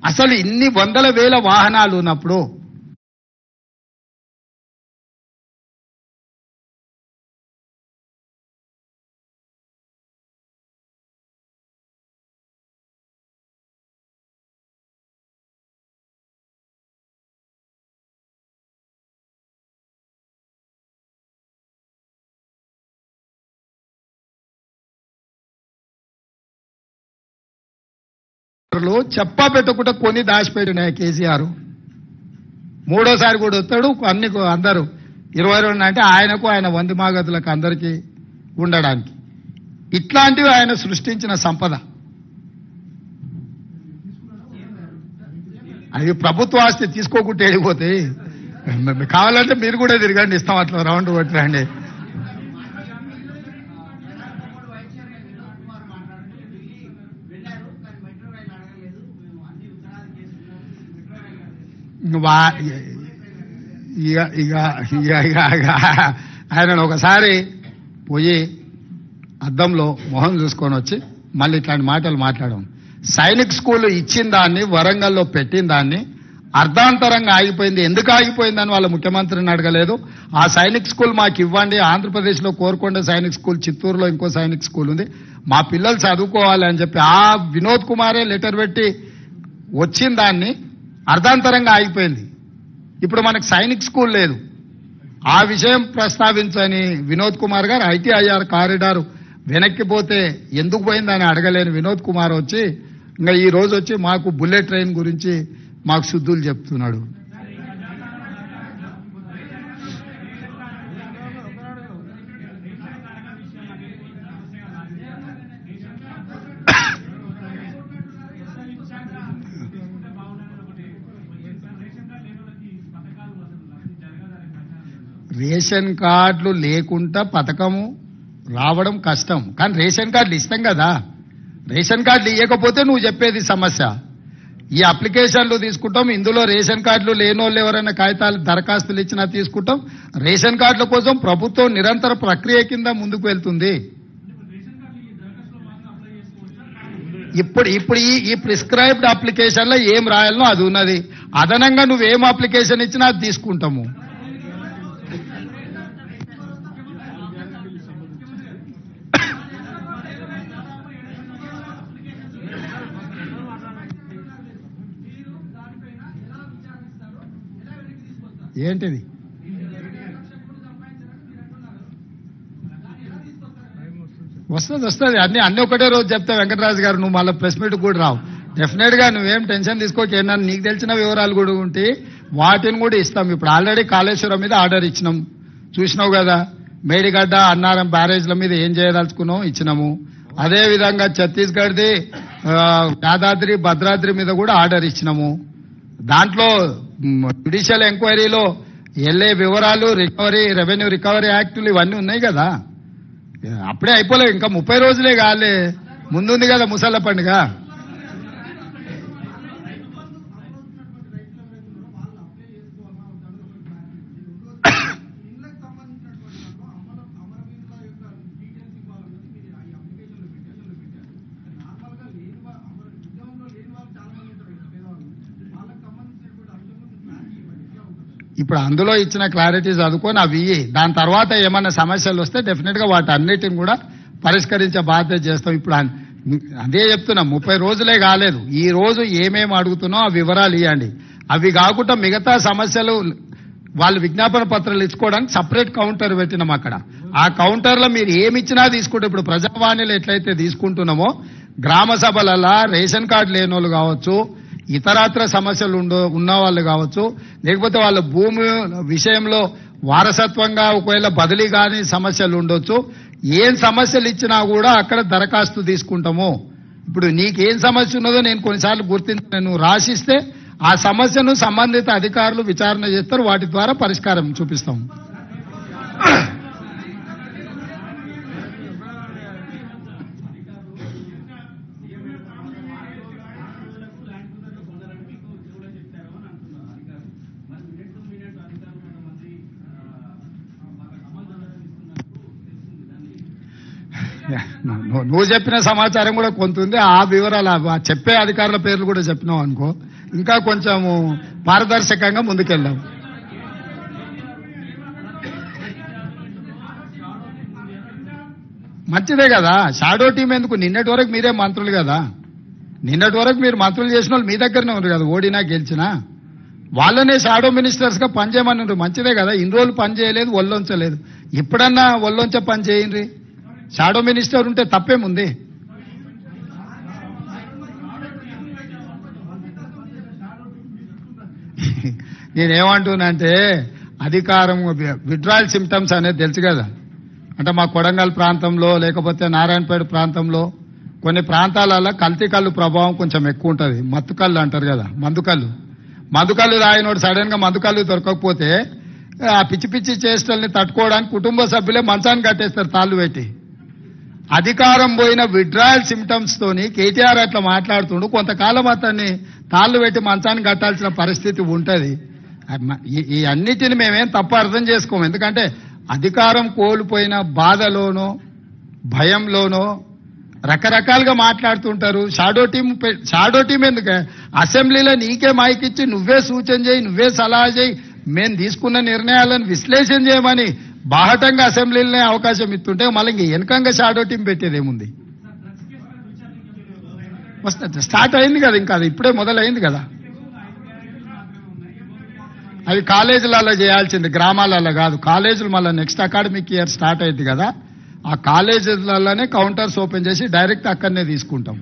అసలు ఇన్ని వందల వేల వాహనాలు ఉన్నప్పుడు చెప్పా పెట్టకుండా కొని దాచిపెట్టిన కేసీఆర్ మూడోసారి కూడా వస్తాడు. అన్ని అందరూ 22 అంటే ఆయనకు ఆయన వంది మాగతులకు అందరికీ ఉండడానికి. ఇట్లాంటివి ఆయన సృష్టించిన సంపద. అది ప్రభుత్వ ఆస్తి తీసుకోకుంటే వెళ్ళిపోతే కావాలంటే మీరు కూడా తిరగండి, ఇస్తాం అట్లా రౌండ్ కొట్టండి. ఆయన ఒకసారి పోయి అద్దంలో మొహం చూసుకొని వచ్చి మళ్ళీ ఇట్లాంటి మాటలు మాట్లాడడం. సైనిక్ స్కూల్ ఇచ్చిన దాన్ని, వరంగల్లో పెట్టిన దాన్ని అర్ధాంతరంగా ఆగిపోయింది. ఎందుకు ఆగిపోయిందని వాళ్ళ ముఖ్యమంత్రిని అడగలేదు. ఆ సైనిక్ స్కూల్ మాకు ఇవ్వండి, ఆంధ్రప్రదేశ్లో కోరుకొండ సైనిక్ స్కూల్, చిత్తూరులో ఇంకో సైనిక్ స్కూల్ ఉంది, మా పిల్లలు చదువుకోవాలి అని చెప్పి ఆ వినోద్ కుమారే లెటర్ పెట్టి వచ్చిన దాన్ని అర్ధాంతరంగా ఆగిపోయింది. ఇప్పుడు మనకు సైనిక్ స్కూల్ లేదు. ఆ విషయం ప్రస్తావించని వినోద్ కుమార్ గారు ఐటీఐఆర్ కారిడార్ వెనక్కిపోతే ఎందుకు పోయిందని అడగలేని వినోద్ కుమార్ వచ్చి ఇంకా ఈ రోజు వచ్చి మాకు బుల్లెట్ ట్రైన్ గురించి మాకు శుద్ధులు చెప్తున్నాడు. రేషన్ కార్డులు లేకుండా పథకము రావడం కష్టం, కానీ రేషన్ కార్డులు ఇస్తాం కదా. రేషన్ కార్డులు ఇవ్వకపోతే నువ్వు చెప్పేది సమస్య. ఈ అప్లికేషన్లు తీసుకుంటాం, ఇందులో రేషన్ కార్డులు లేనోళ్ళు ఎవరైనా కాగితాలు దరఖాస్తులు ఇచ్చినా తీసుకుంటాం. రేషన్ కార్డుల కోసం ప్రభుత్వం నిరంతర ప్రక్రియ కింద ముందుకు వెళ్తుంది. ఇప్పుడు ఈ ప్రిస్క్రైబ్డ్ అప్లికేషన్ లో ఏం రాయాలనో అది ఉన్నది. అదనంగా నువ్వేం అప్లికేషన్ ఇచ్చినా అది తీసుకుంటాము. ఏంటిది వస్తుంది అన్ని ఒకటే రోజు చెప్తా వెంకటరాజు గారు. నువ్వు మళ్ళీ ప్రెస్ మీట్ కూడా రావు. డెఫినెట్ గా నువ్వేం టెన్షన్ తీసుకోవచ్చు. ఏంటన్నా నీకు తెలిసిన వివరాలు కూడా ఉంటే వాటిని కూడా ఇస్తాం. ఇప్పుడు ఆల్రెడీ కాళేశ్వరం మీద ఆర్డర్ ఇచ్చినాం, చూసినావు కదా. మేడిగడ్డ, అన్నారం బ్యారేజ్ల మీద ఏం చేయదలుచుకున్నాం ఇచ్చినాము. అదే విధంగా ఛత్తీస్గఢ్ది యాదాద్రి, భద్రాద్రి మీద కూడా ఆర్డర్ ఇచ్చినాము. దాంట్లో జ్యుడిషియల్ ఎంక్వైరీలో ఎల్ఏ వివరాలు, రికవరీ, రెవెన్యూ రికవరీ యాక్టులు ఇవన్నీ ఉన్నాయి కదా. అప్పుడే అయిపోలేదు, ఇంకా 30 రోజులే కాలే, ముందుంది కదా ముసళ్ళ పండుగ. ఇప్పుడు అందులో ఇచ్చిన క్లారిటీ చదువుకొని అవి దాని తర్వాత ఏమైనా సమస్యలు వస్తే డెఫినెట్ గా వాటి అన్నిటిని కూడా పరిష్కరించే బాధ్యత చేస్తాం. ఇప్పుడు అదే చెప్తున్నా, 30 రోజులే కాలేదు. ఈ రోజు ఏమేమి అడుగుతున్నో ఆ వివరాలు ఇవ్వండి. అవి కాకుండా మిగతా సమస్యలు వాళ్ళు విజ్ఞాపన పత్రాలు ఇచ్చుకోవడానికి సపరేట్ కౌంటర్ పెట్టినాం అక్కడ. ఆ కౌంటర్లో మీరు ఏమిచ్చినా తీసుకుంటే, ఇప్పుడు ప్రజావాణిలో ఎట్లయితే తీసుకుంటున్నామో గ్రామ సభలలో రేషన్ కార్డు లేని వాళ్ళు కావచ్చు, ఇతరత్ర సమస్యలు ఉన్న వాళ్ళు కావచ్చు, లేకపోతే వాళ్ళ భూమి విషయంలో వారసత్వంగా ఒకవేళ బదిలీ కాని సమస్యలు ఉండొచ్చు, ఏం సమస్యలు ఇచ్చినా కూడా అక్కడ దరఖాస్తు తీసుకుంటాము. ఇప్పుడు నీకేం సమస్య ఉన్నదో నేను కొన్నిసార్లు నువ్వు రాసిస్తే ఆ సమస్యను సంబంధిత అధికారులు విచారణ చేస్తారు, వాటి ద్వారా పరిష్కారం చూపిస్తాం. నువ్వు చెప్పిన సమాచారం కూడా కొంత ఉంది. ఆ వివరాలు చెప్పే అధికారుల పేర్లు కూడా చెప్పినావు అనుకో, ఇంకా కొంచెము పారదర్శకంగా ముందుకెళ్దాం. మంచిదే కదా, షాడో టీం ఎందుకు? నిన్నటి వరకు మీరే మంత్రులు కదా, నిన్నటి వరకు మీరు మంత్రులు చేసిన వాళ్ళు మీ దగ్గరనే ఉన్నారు కదా, ఓడినా గెలిచినా. వాళ్ళనే షాడో మినిస్టర్స్ గా పనిచేయమని ఉంటారు. మంచిదే కదా, ఇన్ని రోజులు పని చేయలేదు, ఒళ్ళొంచలేదు. ఇప్పుడన్నా ఒళ్ళొంచే పని చేయండి. షాడో మినిస్టర్ ఉంటే తప్పేముంది? నేనేమంటున్నానంటే అధికారం విడ్రాయల్ సిమ్టమ్స్ అనేది తెలుసు కదా. అంటే మా కొడంగల్ ప్రాంతంలో లేకపోతే నారాయణపేట ప్రాంతంలో కొన్ని ప్రాంతాలలో కల్తీ కళ్ళు ప్రభావం కొంచెం ఎక్కువ ఉంటుంది. మత్తు కళ్ళు అంటారు కదా, మందుకళ్ళు తాగినోడు సడన్ గా మందుకళ్ళు దొరకకపోతే ఆ పిచ్చి పిచ్చి చేష్టల్ని తట్టుకోవడానికి కుటుంబ సభ్యులే మంచాన్ని కట్టేస్తారు తాళ్ళు పెట్టి. అధికారం పోయిన విడ్రాయల్ సిమ్టమ్స్ తోని కేటీఆర్ అట్లా మాట్లాడుతుండు. కొంతకాలం అతన్ని తాళ్ళు పెట్టి మంచాన్ని కట్టాల్సిన పరిస్థితి ఉంటది. ఈ అన్నిటిని మేమేం తప్పు అర్థం చేసుకోము. ఎందుకంటే అధికారం కోల్పోయిన బాధలోనో భయంలోనో రకరకాలుగా మాట్లాడుతుంటారు. షాడో టీం ఎందుకు? అసెంబ్లీలో నీకే మైకిచ్చి నువ్వే సూచన చేయి, నువ్వే సలహా చేయి, మేము తీసుకున్న నిర్ణయాలను విశ్లేషణ చేయమని బాహటంగా అసెంబ్లీలోనే అవకాశం ఇస్తుంటే మళ్ళీ ఇంక వెనకంగా షాడో టీం పెట్టేదేముంది? స్టార్ట్ అయింది కదా, ఇంకా అది ఇప్పుడే మొదలైంది కదా. అవి కాలేజీలలో చేయాల్సింది, గ్రామాలలో కాదు. కాలేజీలు మళ్ళీ నెక్స్ట్ అకాడమిక్ ఇయర్ స్టార్ట్ అయింది కదా, ఆ కాలేజీలలోనే కౌంటర్స్ ఓపెన్ చేసి డైరెక్ట్ అక్కడనే తీసుకుంటాం.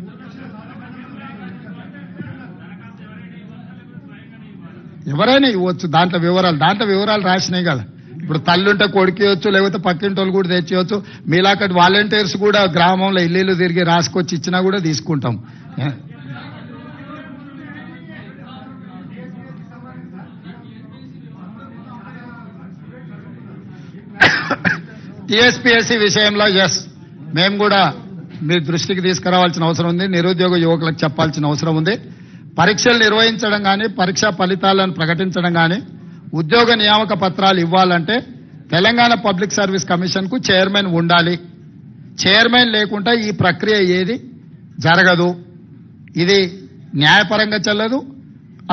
ఎవరైనా ఇవ్వచ్చు, దాంట్లో వివరాలు రాసినాయి కదా. ఇప్పుడు తల్లుంటే కొడుకేయచ్చు, లేకపోతే పక్కింటి వాళ్ళు కూడా తెచ్చేయచ్చు. మీలాకటి వాలంటీర్స్ కూడా గ్రామంలో ఇల్లు తిరిగి రాసుకొచ్చి ఇచ్చినా కూడా తీసుకుంటాం. టీఎస్పీఎస్సీ విషయంలో మేము కూడా మీ దృష్టికి తీసుకురావాల్సిన అవసరం ఉంది. నిరుద్యోగ యువకులకు చెప్పాల్సిన అవసరం ఉంది. పరీక్షలు నిర్వహించడం కానీ, పరీక్షా ఫలితాలను ప్రకటించడం కానీ, ఉద్యోగ నియామక పత్రాలు ఇవ్వాలంటే తెలంగాణ పబ్లిక్ సర్వీస్ కమిషన్ కు చైర్మన్ ఉండాలి. చైర్మన్ లేకుండా ఈ ప్రక్రియ ఏది జరగదు. ఇది న్యాయపరంగా చెల్లదు,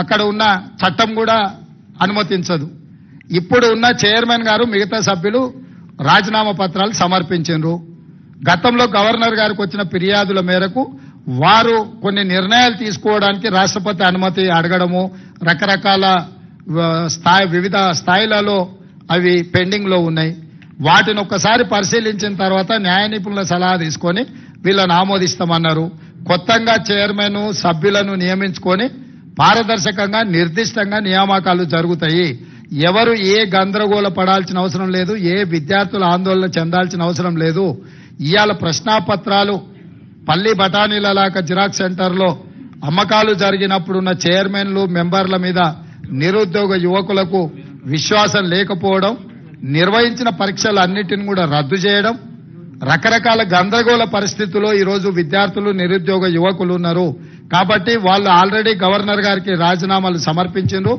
అక్కడ ఉన్న చట్టం కూడా అనుమతించదు. ఇప్పుడు ఉన్న చైర్మన్ గారు మిగతా సభ్యులు రాజీనామా పత్రాలు సమర్పించారు. గతంలో గవర్నర్ గారికి వచ్చిన ఫిర్యాదుల మేరకు వారు కొన్ని నిర్ణయాలు తీసుకోవడానికి రాష్ట్రపతి అనుమతి అడగడము, రకరకాల వివిధ స్థాయిలలో అవి పెండింగ్ లో ఉన్నాయి. వాటిని ఒక్కసారి పరిశీలించిన తర్వాత న్యాయ నిపుణుల సలహా తీసుకొని వీళ్ళని ఆమోదిస్తామన్నారు. కొత్తగా చైర్మన్ సభ్యులను నియమించుకొని పారదర్శకంగా నిర్దిష్టంగా నియామకాలు జరుగుతాయి. ఎవరు ఏ గందరగోళ పడాల్సిన అవసరం లేదు, ఏ విద్యార్థులు ఆందోళన చెందాల్సిన అవసరం లేదు. ఇవాళ ప్రశ్నాపత్రాలు పల్లి బఠానీలలాక జిరాక్స్ సెంటర్లో అమ్మకాలు జరిగినప్పుడున్న చైర్మన్లు మెంబర్ల మీద నిరుద్యోగ యువకులకు విశ్వాసం లేకపోవడం, నిర్వహించిన పరీక్షలన్నిటిని కూడా రద్దు చేయడం, రకరకాల గందరగోళ పరిస్థితుల్లో ఈరోజు విద్యార్థులు నిరుద్యోగ యువకులు ఉన్నారు. కాబట్టి వాళ్ళు ఆల్రెడీ గవర్నర్ గారికి రాజీనామాలు సమర్పించారు.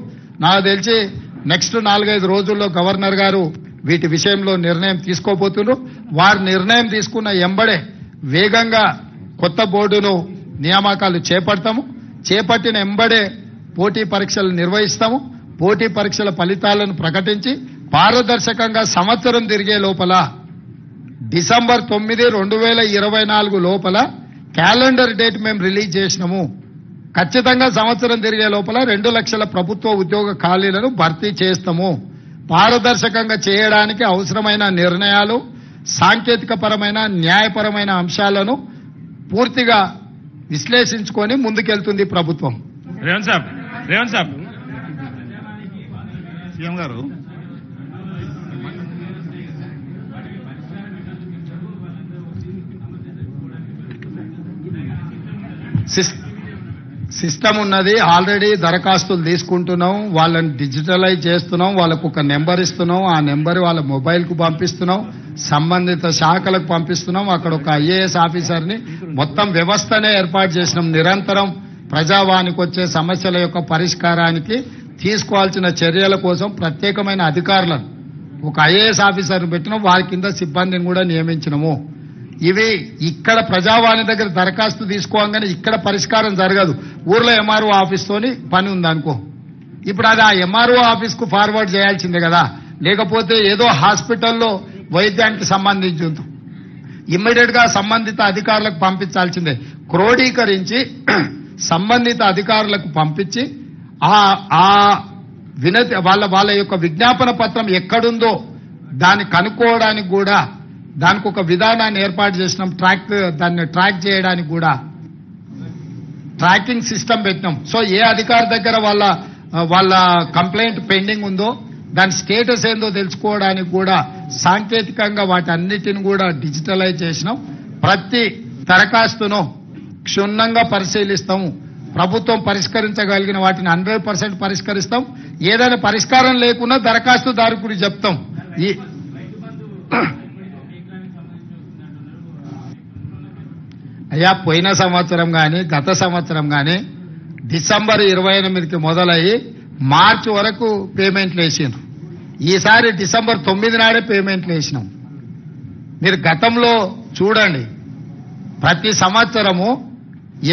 నాకు తెలిసి నెక్స్ట్ 4-5 రోజుల్లో గవర్నర్ గారు వీటి విషయంలో నిర్ణయం తీసుకోబోతున్నారు. వారు నిర్ణయం తీసుకున్న ఎంబడే వేగంగా కొత్త బోర్డును నియామకాలు చేపడతాము. చేపట్టిన ఎంబడే పోటీ పరీక్షలు నిర్వహిస్తాము. పోటీ పరీక్షల ఫలితాలను ప్రకటించి పారదర్శకంగా సంవత్సరం తిరిగే లోపల డిసెంబర్ 9, 2024 లోపల క్యాలెండర్ డేట్ మేము రిలీజ్ చేసినాము. ఖచ్చితంగా సంవత్సరం తిరిగే లోపల 2 లక్షల ప్రభుత్వ ఉద్యోగ ఖాళీలను భర్తీ చేస్తాము. పారదర్శకంగా చేయడానికి అవసరమైన నిర్ణయాలు, సాంకేతిక పరమైన, న్యాయపరమైన అంశాలను పూర్తిగా విశ్లేషించుకొని ముందుకెళ్తుంది ప్రభుత్వం. రేవంత్ సాబ్ సీఎం గారు సిస్టమ్ ఉన్నది, ఆల్రెడీ దరఖాస్తులు తీసుకుంటున్నాం, వాళ్ళని డిజిటలైజ్ చేస్తున్నాం, వాళ్ళకు ఒక నెంబర్ ఇస్తున్నాం, ఆ నెంబర్ వాళ్ళ మొబైల్కు పంపిస్తున్నాం, సంబంధిత శాఖలకు పంపిస్తున్నాం, అక్కడ ఒక ఐఏఎస్ ఆఫీసర్ని, మొత్తం వ్యవస్థనే ఏర్పాటు చేసినాం. నిరంతరం ప్రజావానికి వచ్చే సమస్యల యొక్క పరిష్కారానికి తీసుకోవాల్సిన చర్యల కోసం ప్రత్యేకమైన అధికారులను, ఒక ఐఏఎస్ ఆఫీసర్ని పెట్టినాం, వారి కింద సిబ్బందిని కూడా నియమించినము. ఇవి ఇక్కడ ప్రజావాణి దగ్గర దరఖాస్తు తీసుకోగానే ఇక్కడ పరిష్కారం జరగదు. ఊర్లో ఎంఆర్ఓ ఆఫీస్తోని పని ఉందనుకో, ఇప్పుడు అది ఆ ఎంఆర్ఓ ఆఫీస్కు ఫార్వర్డ్ చేయాల్సిందే కదా. లేకపోతే ఏదో హాస్పిటల్లో వైద్యానికి సంబంధించి ఇమ్మీడియట్ గా సంబంధిత అధికారులకు పంపించాల్సిందే. క్రోడీకరించి సంబంధిత అధికారులకు పంపించి ఆ వినతి వాళ్ళ యొక్క విజ్ఞాపన పత్రం ఎక్కడుందో దాన్ని కనుక్కోవడానికి కూడా దానికి ఒక విధానాన్ని ఏర్పాటు చేసినాం. దాన్ని ట్రాక్ చేయడానికి కూడా ట్రాకింగ్ సిస్టమ్ పెట్టినాం. సో ఏ అధికారి దగ్గర వాళ్ళ కంప్లైంట్ పెండింగ్ ఉందో దాని స్టేటస్ ఏందో తెలుసుకోవడానికి కూడా సాంకేతికంగా వాటన్నిటిని కూడా డిజిటలైజ్ చేసినాం. ప్రతి దరఖాస్తును క్షుణ్ణంగా పరిశీలిస్తాము. ప్రభుత్వం పరిష్కరించగలిగిన వాటిని 100% పరిష్కరిస్తాం. ఏదైనా పరిష్కారం లేకున్నా దరఖాస్తుదారుకు చెప్తాం. అయ్యా, పోయిన సంవత్సరం కానీ గత సంవత్సరం కానీ డిసెంబర్ 28కి మొదలయ్యి మార్చి వరకు పేమెంట్లు వేసిండ్రు. ఈసారి డిసెంబర్ 9 నాడే పేమెంట్లు వేసినాం. మీరు గతంలో చూడండి, ప్రతి సంవత్సరము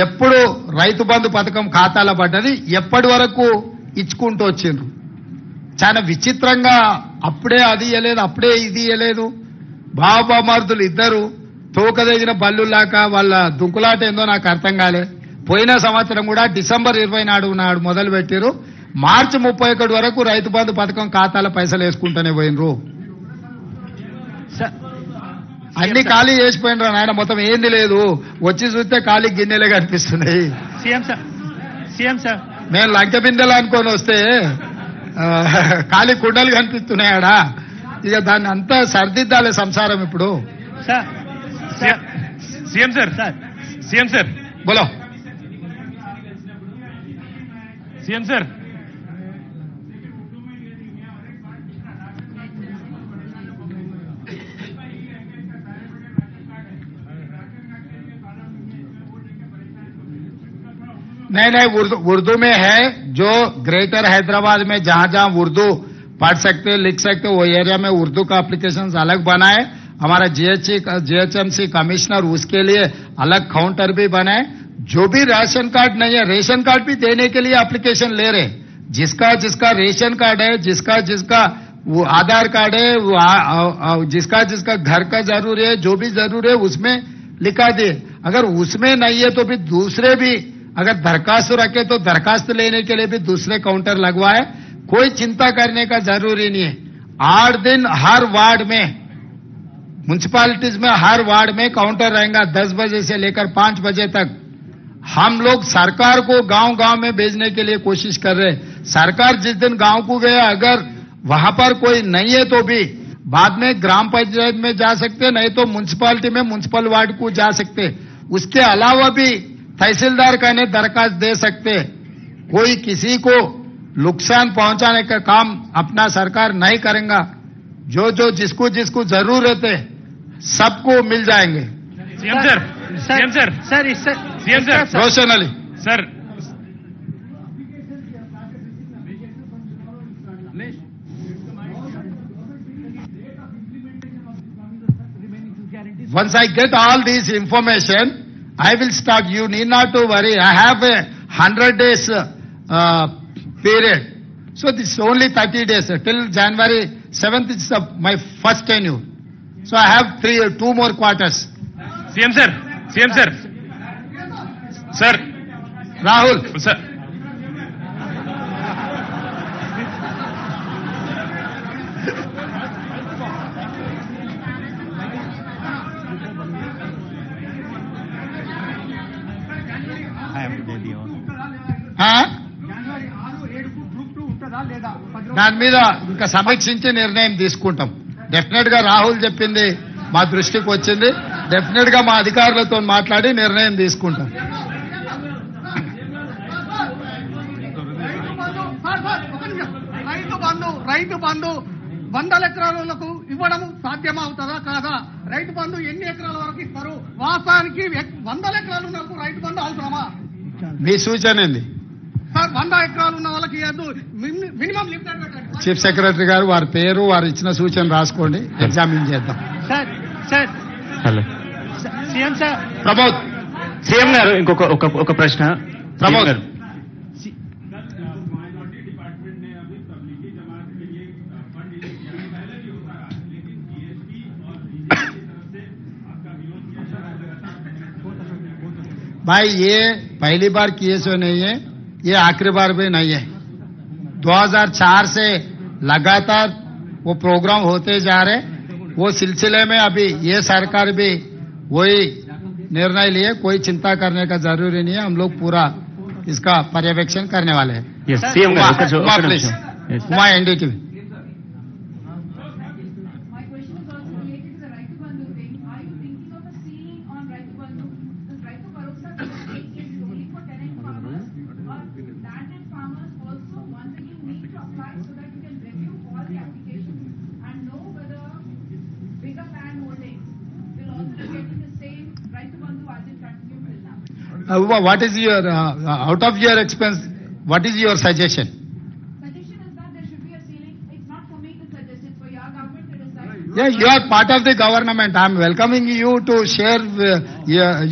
ఎప్పుడు రైతు బంధు పథకం ఖాతాల పడ్డది, ఎప్పటి వరకు ఇచ్చుకుంటూ వచ్చిండ్రు. చాలా విచిత్రంగా అప్పుడే అది ఇయ్యలేదు, అప్పుడే ఇది ఇయ్యలేదు. బాబామర్దులు ఇద్దరు తోకదగిన బల్లులాక వాళ్ళ దుంకులాట ఏందో నాకు అర్థం కాలే. పోయిన సంవత్సరం కూడా డిసెంబర్ 20 నాడు మొదలు పెట్టారు. మార్చి 31 వరకు రైతు బంధు పథకం ఖాతాల పైసలు వేసుకుంటూనే పోయినరు. అన్ని ఖాళీ చేసిపోయినరా నాయన, మొత్తం ఏంది లేదు. వచ్చి చూస్తే ఖాళీ గిన్నెలే కనిపిస్తున్నాయి. మేము లంక బిందెలు అనుకొని వస్తే ఖాళీ కుండలు కనిపిస్తున్నాయాడా. ఇక దాన్ని అంతా సర్దిద్దాలే సంసారం ఇప్పుడు. సీఎం సార్ బోలో. సీఎం సార్, नहीं उर्दू में है. जो ग्रेटर हैदराबाद में जहां जहां उर्दू पढ़ सकते लिख सकते वो एरिया में उर्दू का एप्लीकेशन अलग बनाए. हमारा जीएचएमसी कमिश्नर उसके लिए अलग काउंटर भी बनाए. जो भी राशन कार्ड नहीं है, रेशन कार्ड भी देने के लिए एप्लीकेशन ले रहे. जिसका रेशन कार्ड है, जिसका वो आधार कार्ड है, वो जिसका घर का जरूरी है, जो भी जरूरी है उसमें लिखा दे. अगर उसमें नहीं है तो भी दूसरे भी अगर दरखास्त रखे तो दरखास्त लेने के लिए भी दूसरे काउंटर लगवाए. कोई चिंता करने का जरूरी नहीं है. 8 दिन हर वार्ड में, म्युनिसिपैलिटीज में हर वार्ड में काउंटर रहेगा. 10 बजे से लेकर 5 बजे तक हम लोग सरकार को गांव-गांव में भेजने के लिए कोशिश कर रहे हैं. सरकार जिस दिन गांव को गया, अगर वहां पर कोई नहीं है तो भी बाद में ग्राम पंचायत में जा सकते, नहीं तो म्युनिसिपैलिटी में म्युनिसिपल वार्ड को जा सकते. उसके अलावा भी तहसीलदार कहने दरखास्त दे सकते. कोई किसी को नुकसान पहुंचाने का काम अपना सरकार नहीं करेगा. जो जिसको जरूरत है सबको मिल जाएंगे. CM sir Roshan Ali sir, once I get all this information, I will start. You need not to worry. I have a 100 days period. So this is only 30 days. Till January 7th is my first tenure. So I have 2 more quarters. CM sir sir Rahul. Sir, ఆ? దాని మీద ఇంకా సమీక్షించి నిర్ణయం తీసుకుంటాం. Definite గా రాహుల్ చెప్పింది మా దృష్టికి వచ్చింది. డెఫినెట్ గా మా అధికారులతో మాట్లాడి నిర్ణయం తీసుకుంటాం. రైతు బంధు 100 ఎకరాలకు ఇవ్వడం సాధ్యమవుతుందా కాదా? రైతు బంధు ఎన్ని ఎకరాల వరకు ఇస్తారు? వాస్తవానికి 100 ఎకరాలు ఉన్నప్పుడు రైతు బంధు అవసరమా? మీ సూచన ఏంది? సార్ 100 ఎకరాలు ఉన్న వాళ్ళకి మినిమం లిమిటెడ్ పెట్టండి. చీఫ్ సెక్రటరీ గారు వారి పేరు వారు ఇచ్చిన సూచన రాసుకోండి, ఎగ్జామిన్ చేద్దాం. Sir sir hello CM sir Pramod CM గారు ఇంకొక ఒక ప్రశ్న. ప్రమోద్ గారు भाई ये पहली बार किए सो नहीं है, ये आखिरी बार भी नहीं है. 2004 से लगातार वो प्रोग्राम होते जा रहे. वो सिलसिले में अभी ये सरकार भी वही निर्णय लिए. कोई चिंता करने का जरूरी नहीं है. हम लोग पूरा इसका पर्यवेक्षण करने वाले हैं. సీఎం గారు Uma please, Uma NDTV. My question is also related to the Raitu Bandhu thing. Are you thinking of a ceiling on Raitu Bandhu? This Raitu Bharosa scheme is only for tenant farmers or landed farmers also. Once again, need to apply so that you can review all the applications and know whether bigger land holdings will also be getting the same Raitu Bandhu as it continued till now. What is your out of your expense? What is your suggestion? Suggestion is that there should be a ceiling. It's not for me to suggest. It's for your government to decide. Yeah, you are part of the government. I am welcoming you to share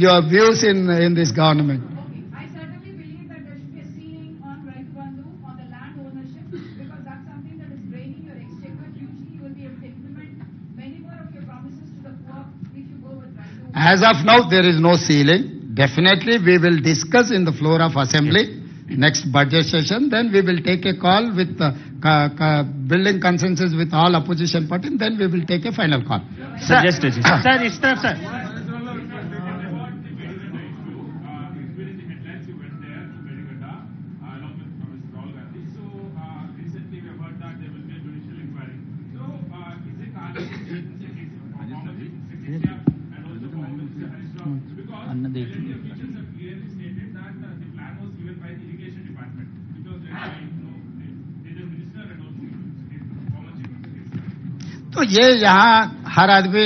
your views in this government. Okay. I certainly believe that there should be a ceiling on Raitu Bandhu on the land ownership because that's something that is draining your exchequer hugely. You will be able to implement many more of your promises to the poor if you go with Raitu. As of now, there is no ceiling. Definitely, we will discuss in the floor of assembly next budget session. Then we will take a call with building consensus with all opposition parties. Then we will take a final call. Suggested sir ఇస్తారు sir. तो ये यहाँ हर आदमी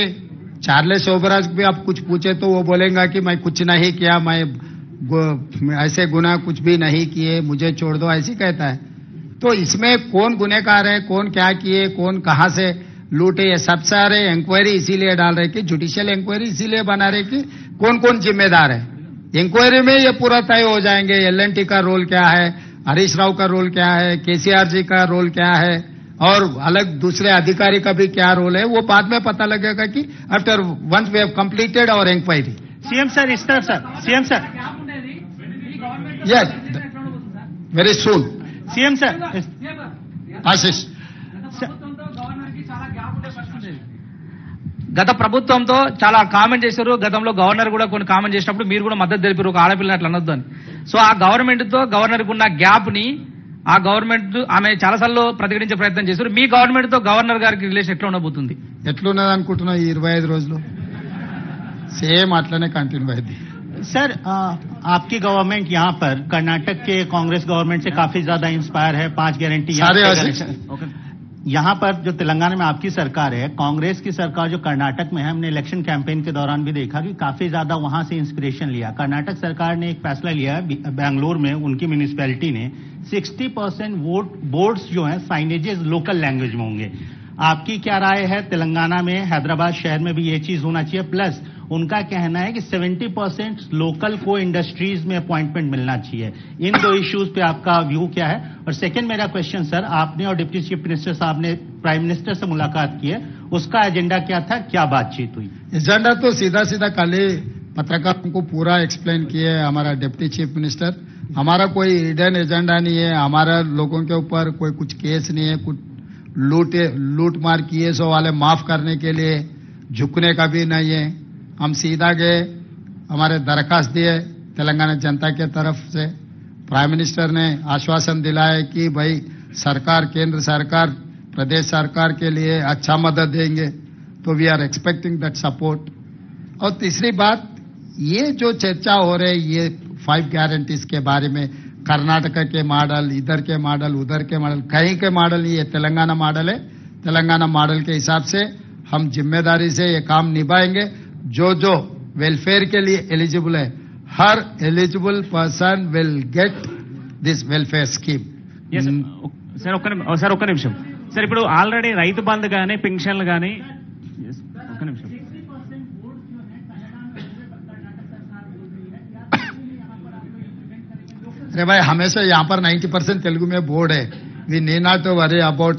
Charles Sobhraj भी आप कुछ पूछे तो वो बोलेगा कि मैं कुछ नहीं किया, मैं ऐसे गुनाह कुछ भी नहीं किए, मुझे छोड़ दो, ऐसी कहता है. तो इसमें कौन गुनहगार है, कौन क्या किए, कौन कहां से लूटे, ये सब सारे इंक्वायरी इसीलिए डाल रहे कि जुडिशियल इंक्वायरी इसीलिए बना रहे कि कौन कौन जिम्मेदार है. इंक्वायरी में ये पूरा तय हो जाएंगे. एल&टी का रोल क्या है, हरीश राव का रोल क्या है, केसीआर जी का रोल क्या है और अलग दूसरे अधिकारी का भी क्या रोल है, वो बाद में पता लगेगा कि after once we have completed our inquiry. CM sir ఇస్తారు సార్. CM sir Yes, very soon. CM sir Ashish. గత ప్రభుత్వంతో చాలా కామెంట్ చేశారు. గతంలో గవర్నర్ కూడా కొన్ని కామెంట్ చేసినప్పుడు మీరు కూడా మద్దతు తెలిపారు, ఒక ఆడపిల్లని అట్లా అనొద్దు అని. సో ఆ గవర్నమెంట్ తో గవర్నర్ కు ఉన్న గ్యాప్ ని ఆ గవర్నమెంట్ ఆమె చాలాసార్లు ప్రతిఘటించే ప్రయత్నం చేశారు. మీ గవర్నమెంట్ తో గవర్నర్ గారికి రిలేషన్ ఎట్లా ఉండబోతుంది? ఎట్లున్నది అనుకుంటున్నా ఈ 25 రోజులు సేమ్ అట్లనే కంటిన్యూ అయింది. सर आपकी गवर्नमेंट यहाँ पर कर्नाटक के कांग्रेस गवर्नमेंट से काफी ज्यादा इंस्पायर है. 5 गारंटी यहाँ पर जो तेलंगाना में आपकी सरकार है, कांग्रेस की सरकार जो कर्नाटक में है, हमने इलेक्शन कैंपेन के दौरान भी देखा कि काफी ज्यादा वहां से इंस्पिरेशन लिया. कर्नाटक सरकार ने एक फैसला लिया बेंगलोर में, उनकी म्यूनिसिपैलिटी ने 60% बोर्ड्स जो हैं साइनेजेस लोकल लैंग्वेज में होंगे. आपकी क्या राय है? तेलंगाना में हैदराबाद शहर में भी ये चीज होना चाहिए. प्लस उनका कहना है कि 70% लोकल को इंडस्ट्रीज में अपॉइंटमेंट मिलना चाहिए. इन दो इश्यूज पे आपका व्यू क्या है? और सेकंड मेरा क्वेश्चन सर, आपने और डिप्टी चीफ मिनिस्टर साहब ने प्राइम मिनिस्टर से मुलाकात की है, उसका एजेंडा क्या था, क्या बातचीत हुई? एजेंडा तो सीधा सीधा कल ही पत्रकारों को पूरा एक्सप्लेन किए हमारा डिप्टी चीफ मिनिस्टर. हमारा कोई हिडन एजेंडा नहीं है. हमारा लोगों के ऊपर कोई कुछ केस नहीं है. कुछ लूट मार किए सो वाले माफ करने के लिए झुकने का भी नहीं है. हम सीधा गए, हमारे दरखास्त दिए तेलंगाना जनता के तरफ से प्राइम मिनिस्टर ने आश्वासन दिलाया है कि भाई सरकार, केंद्र सरकार प्रदेश सरकार के लिए अच्छा मदद देंगे, तो we are expecting that support. और तीसरी बात, ये जो चर्चा हो रही ये 5 गारंटीज के बारे में, कर्नाटक के मॉडल, इधर के मॉडल, उधर के मॉडल, कहीं के मॉडल, ये तेलंगाना मॉडल है। तेलंगाना मॉडल के हिसाब से हम जिम्मेदारी से ये काम निभाएंगे। जो जो वेलफेयर के लिए एलिजिबल है, हर eligible person will get this welfare scheme. Sir ఒక్క నిమిషం సార్, ఇప్పుడు ఆల్రెడీ రైతు బంధు కానీ పెన్షన్లు కానీ, ఒక్క నిమిషం अरे भाई, हमेशा यहाँ पर 90% तेलुगु में बोर्ड है. We need not to worry about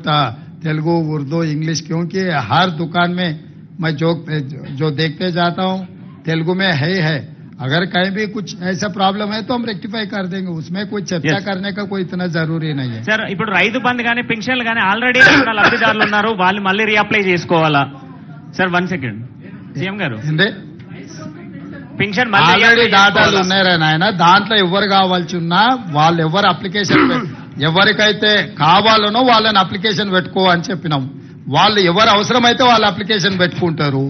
Telugu, Urdu, English, क्योंकि हर दुकान में मैं जो देखते जाता हूँ तेलुगु में है. अगर कहीं भी कुछ ऐसा प्रॉब्लम है तो हम रेक्टिफाई कर देंगे, उसमें कोई चर्चा करने का कोई इतना जरूरी नहीं है. సార్ ఇప్పుడు రైతు బంధు కానీ పెన్షన్లు కానీ ఆల్రెడీ లబ్ధిదారులు ఉన్నారు, వాళ్ళు మళ్ళీ రీఅప్లై చేసుకోవాలా? సార్ 1 సెకండ్ సీఎం గారు, ఏంటి పెన్షన్ ఆల్రెడీ డాటాలు ఉన్నారా నాయన, దాంట్లో ఎవరు కావాల్సి ఉన్నా వాళ్ళు ఎవరు అప్లికేషన్ ఎవరికైతే కావాలనో వాళ్ళని అప్లికేషన్ పెట్టుకో అని చెప్పినాం. వాళ్ళు ఎవరు అవసరమైతే వాళ్ళు అప్లికేషన్ పెట్టుకుంటారు.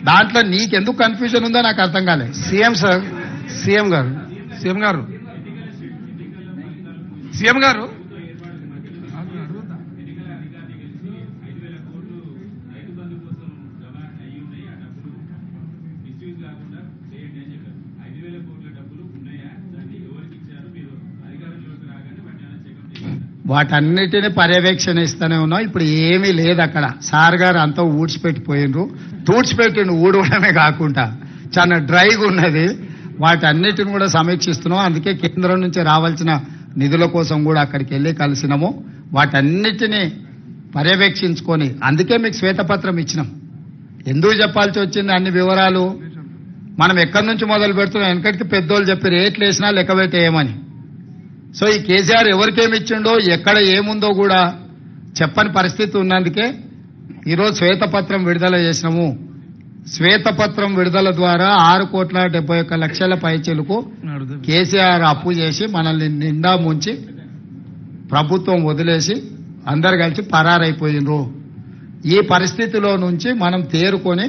దాంట్లో నీకెందుకు కన్ఫ్యూజన్ ఉందో నాకు అర్థం కాలేదు. సీఎం గారు వాటన్నిటిని పర్యవేక్షణ ఇస్తూనే ఉన్నాం. ఇప్పుడు ఏమీ లేదు అక్కడ. సార్ గారు అంతా ఊడ్చిపెట్టిపోయినరు, తూడ్చిపెట్టిండు. ఊడవడమే కాకుండా చాలా డ్రైగా ఉన్నది. వాటన్నిటిని కూడా సమీక్షిస్తున్నాం. అందుకే కేంద్రం నుంచి రావాల్సిన నిధుల కోసం కూడా అక్కడికి వెళ్ళి కలిసినాము. వాటన్నిటిని పర్యవేక్షించుకొని అందుకే మీకు శ్వేతపత్రం ఇచ్చినాం. ఎందుకు చెప్పాల్సి వచ్చింది అన్ని వివరాలు? మనం ఎక్కడి నుంచి మొదలు పెడుతున్నాం? వెనకటికి పెద్దోళ్ళు చెప్పి రేట్లు వేసినా లెక్క పెట్టేయమని. సో ఈ కేసీఆర్ ఎవరికేమి ఇచ్చిండో, ఎక్కడ ఏముందో కూడా చెప్పని పరిస్థితి ఉన్నందుకే ఈరోజు శ్వేతపత్రం విడుదల చేసినాము. శ్వేతపత్రం విడుదల ద్వారా 6,71,00,000 పైచీలకు కేసీఆర్ అప్పు చేసి మనల్ని నిండా ముంచి ప్రభుత్వం వదిలేసి అందరు కలిసి పరారైపోయినరు. ఈ పరిస్థితిలో నుంచి మనం తేరుకొని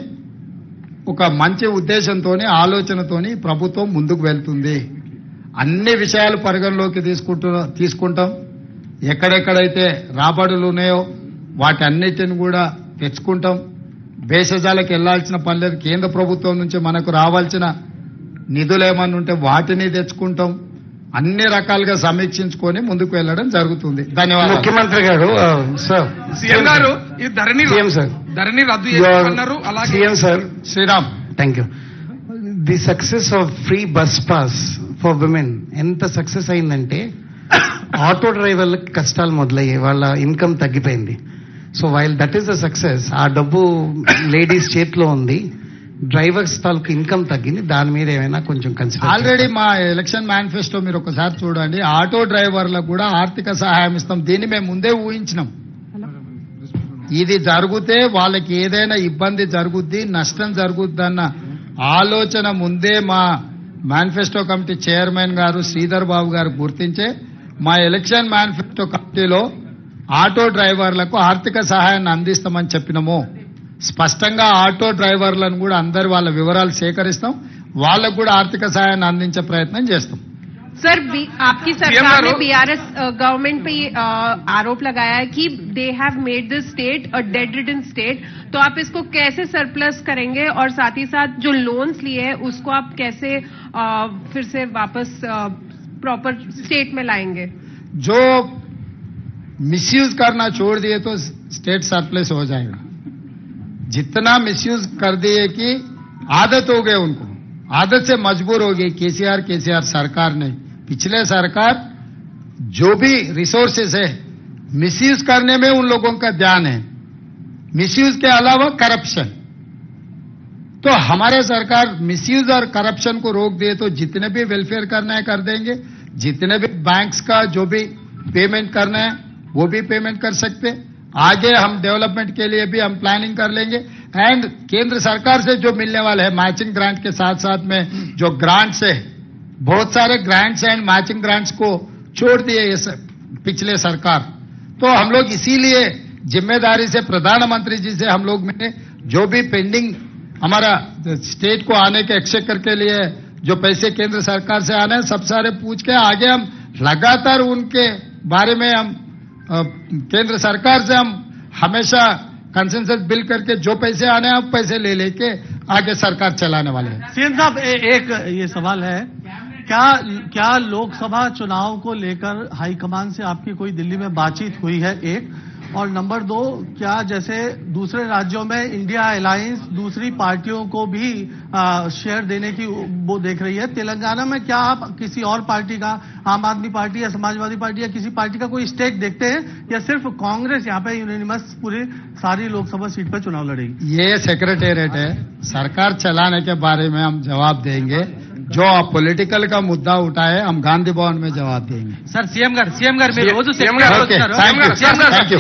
ఒక మంచి ఉద్దేశంతోని, ఆలోచనతోని ప్రభుత్వం ముందుకు వెళ్తుంది. అన్ని విషయాలు పరిగణలోకి తీసుకుంటాం. ఎక్కడెక్కడైతే రాబడులు ఉన్నాయో వాటన్నిటిని కూడా తెచ్చుకుంటాం. భేషజాలకు వెళ్లాల్సిన పని లేదు. కేంద్ర ప్రభుత్వం నుంచి మనకు రావాల్సిన నిధులు ఏమన్నా ఉంటే వాటిని తెచ్చుకుంటాం. అన్ని రకాలుగా సమీక్షించుకొని ముందుకు వెళ్లడం జరుగుతుంది. ధన్యవాదాలు. ముఖ్యమంత్రి గారు, సార్ సీఎం గారు ఈ ధరణి రద్దు చేస్తున్నారు. అలాగే CM sir, Sriram, thank you. The success of free bus pass for women ఎంత సక్సెస్ అయిందంటే ఆటో డ్రైవర్లకు కష్టాలు మొదలయ్యాయి, వాళ్ళ ఇన్కమ్ తగ్గిపోయింది. So while that is the success, ఆ డబ్బు లేడీస్ చేతిలో ఉంది, డ్రైవర్స్ తాలూకు ఇన్కమ్ తగ్గింది. దాని మీద ఏమైనా కొంచెం కన్సిడర్. ఆల్రెడీ మా ఎలక్షన్ మేనిఫెస్టో మీరు ఒకసారి చూడండి. ఆటో డ్రైవర్లకు కూడా ఆర్థిక సహాయం ఇస్తాం. దీన్ని మేము ముందే ఊహించినాం. ఇది జరిగితే వాళ్ళకి ఏదైనా ఇబ్బంది జరుగుద్ది, నష్టం జరుగుద్దన్న ఆలోచన ముందే మా మేనిఫెస్టో కమిటీ చైర్మన్ గారు శ్రీధర్ బాబు గారు గుర్తించే మా ఎలక్షన్ మేనిఫెస్టో కమిటీలో ఆటో డ్రైవర్లకు ఆర్థిక సహాయాన్ని అందిస్తామని చెప్పినాము. స్పష్టంగా ఆటో డ్రైవర్లను కూడా అందరి వాళ్ళ వివరాలు సేకరిస్తాం. వాళ్ళకు కూడా ఆర్థిక సహాయాన్ని అందించే ప్రయత్నం చేస్తాం. सर, आपकी सरकार ने बीआरएस गवर्नमेंट पे आरोप लगाया है कि they have made this state a dead ridden state, तो आप इसको कैसे सरप्लस करेंगे और साथ ही साथ जो लोन्स लिए हैं उसको आप कैसे फिर से वापस प्रॉपर स्टेट में लाएंगे? जो मिसयूज करना छोड़ दिए तो स्टेट सरप्लस हो जाएगा. जितना मिसयूज कर दिए कि आदत हो गए, उनको आदत से मजबूर हो गई केसीआर सरकार ने. पिछले सरकार जो भी रिसोर्सेस है मिसयूज करने में उन लोगों का ध्यान है. मिसयूज के अलावा करप्शन, तो हमारे सरकार मिसयूज और करप्शन को रोक दिए तो जितने भी वेलफेयर करना है कर देंगे. जितने भी बैंक्स का जो भी पेमेंट करना है वो भी पेमेंट कर सकते. आगे हम डेवलपमेंट के लिए भी हम प्लानिंग कर लेंगे. एंड केंद्र सरकार से जो मिलने वाला है मैचिंग ग्रांट के साथ साथ में जो ग्रांट्स है, बहुत सारे ग्रांट्स एंड मैचिंग ग्रांट्स को छोड़ दिए ये पिछले सरकार। तो हम लोग इसीलिए जिम्मेदारी से प्रधानमंत्री जी से हम लोग में जो भी पेंडिंग हमारा स्टेट को आने के एक्सचेकर के लिए जो पैसे केंद्र सरकार से आने हैं सब सारे पूछ के आगे हम लगातार उनके बारे में हम केंद्र सरकार से हम हमेशा कंसेंसस बिल करके जो पैसे आने हैं अब पैसे ले लेके आगे सरकार चलाने वाले हैं। सीएम साहब एक ये सवाल है, क्या लोकसभा चुनाव को लेकर हाईकमान से आपकी कोई दिल्ली में बातचीत हुई है? एक और नंबर 2, क्या जैसे दूसरे राज्यों में इंडिया अलायंस दूसरी पार्टियों को भी शेयर देने की वो देख रही है, तेलंगाना में क्या आप किसी और पार्टी का, आम आदमी पार्टी या समाजवादी पार्टी या किसी पार्टी का कोई स्टेक देखते हैं, या सिर्फ कांग्रेस यहाँ पे यूनिनिमस पूरी सारी लोकसभा सीट पर चुनाव लड़ेगी? ये सेक्रेटेरिएट है, सरकार चलाने के बारे में हम जवाब देंगे। जो पॉलिटिकल का मुद्दा उठाए हम गांधी भवन में जवाब देंगे। సార్ సీఎం గారు మీరు రోజు Okay, thank you.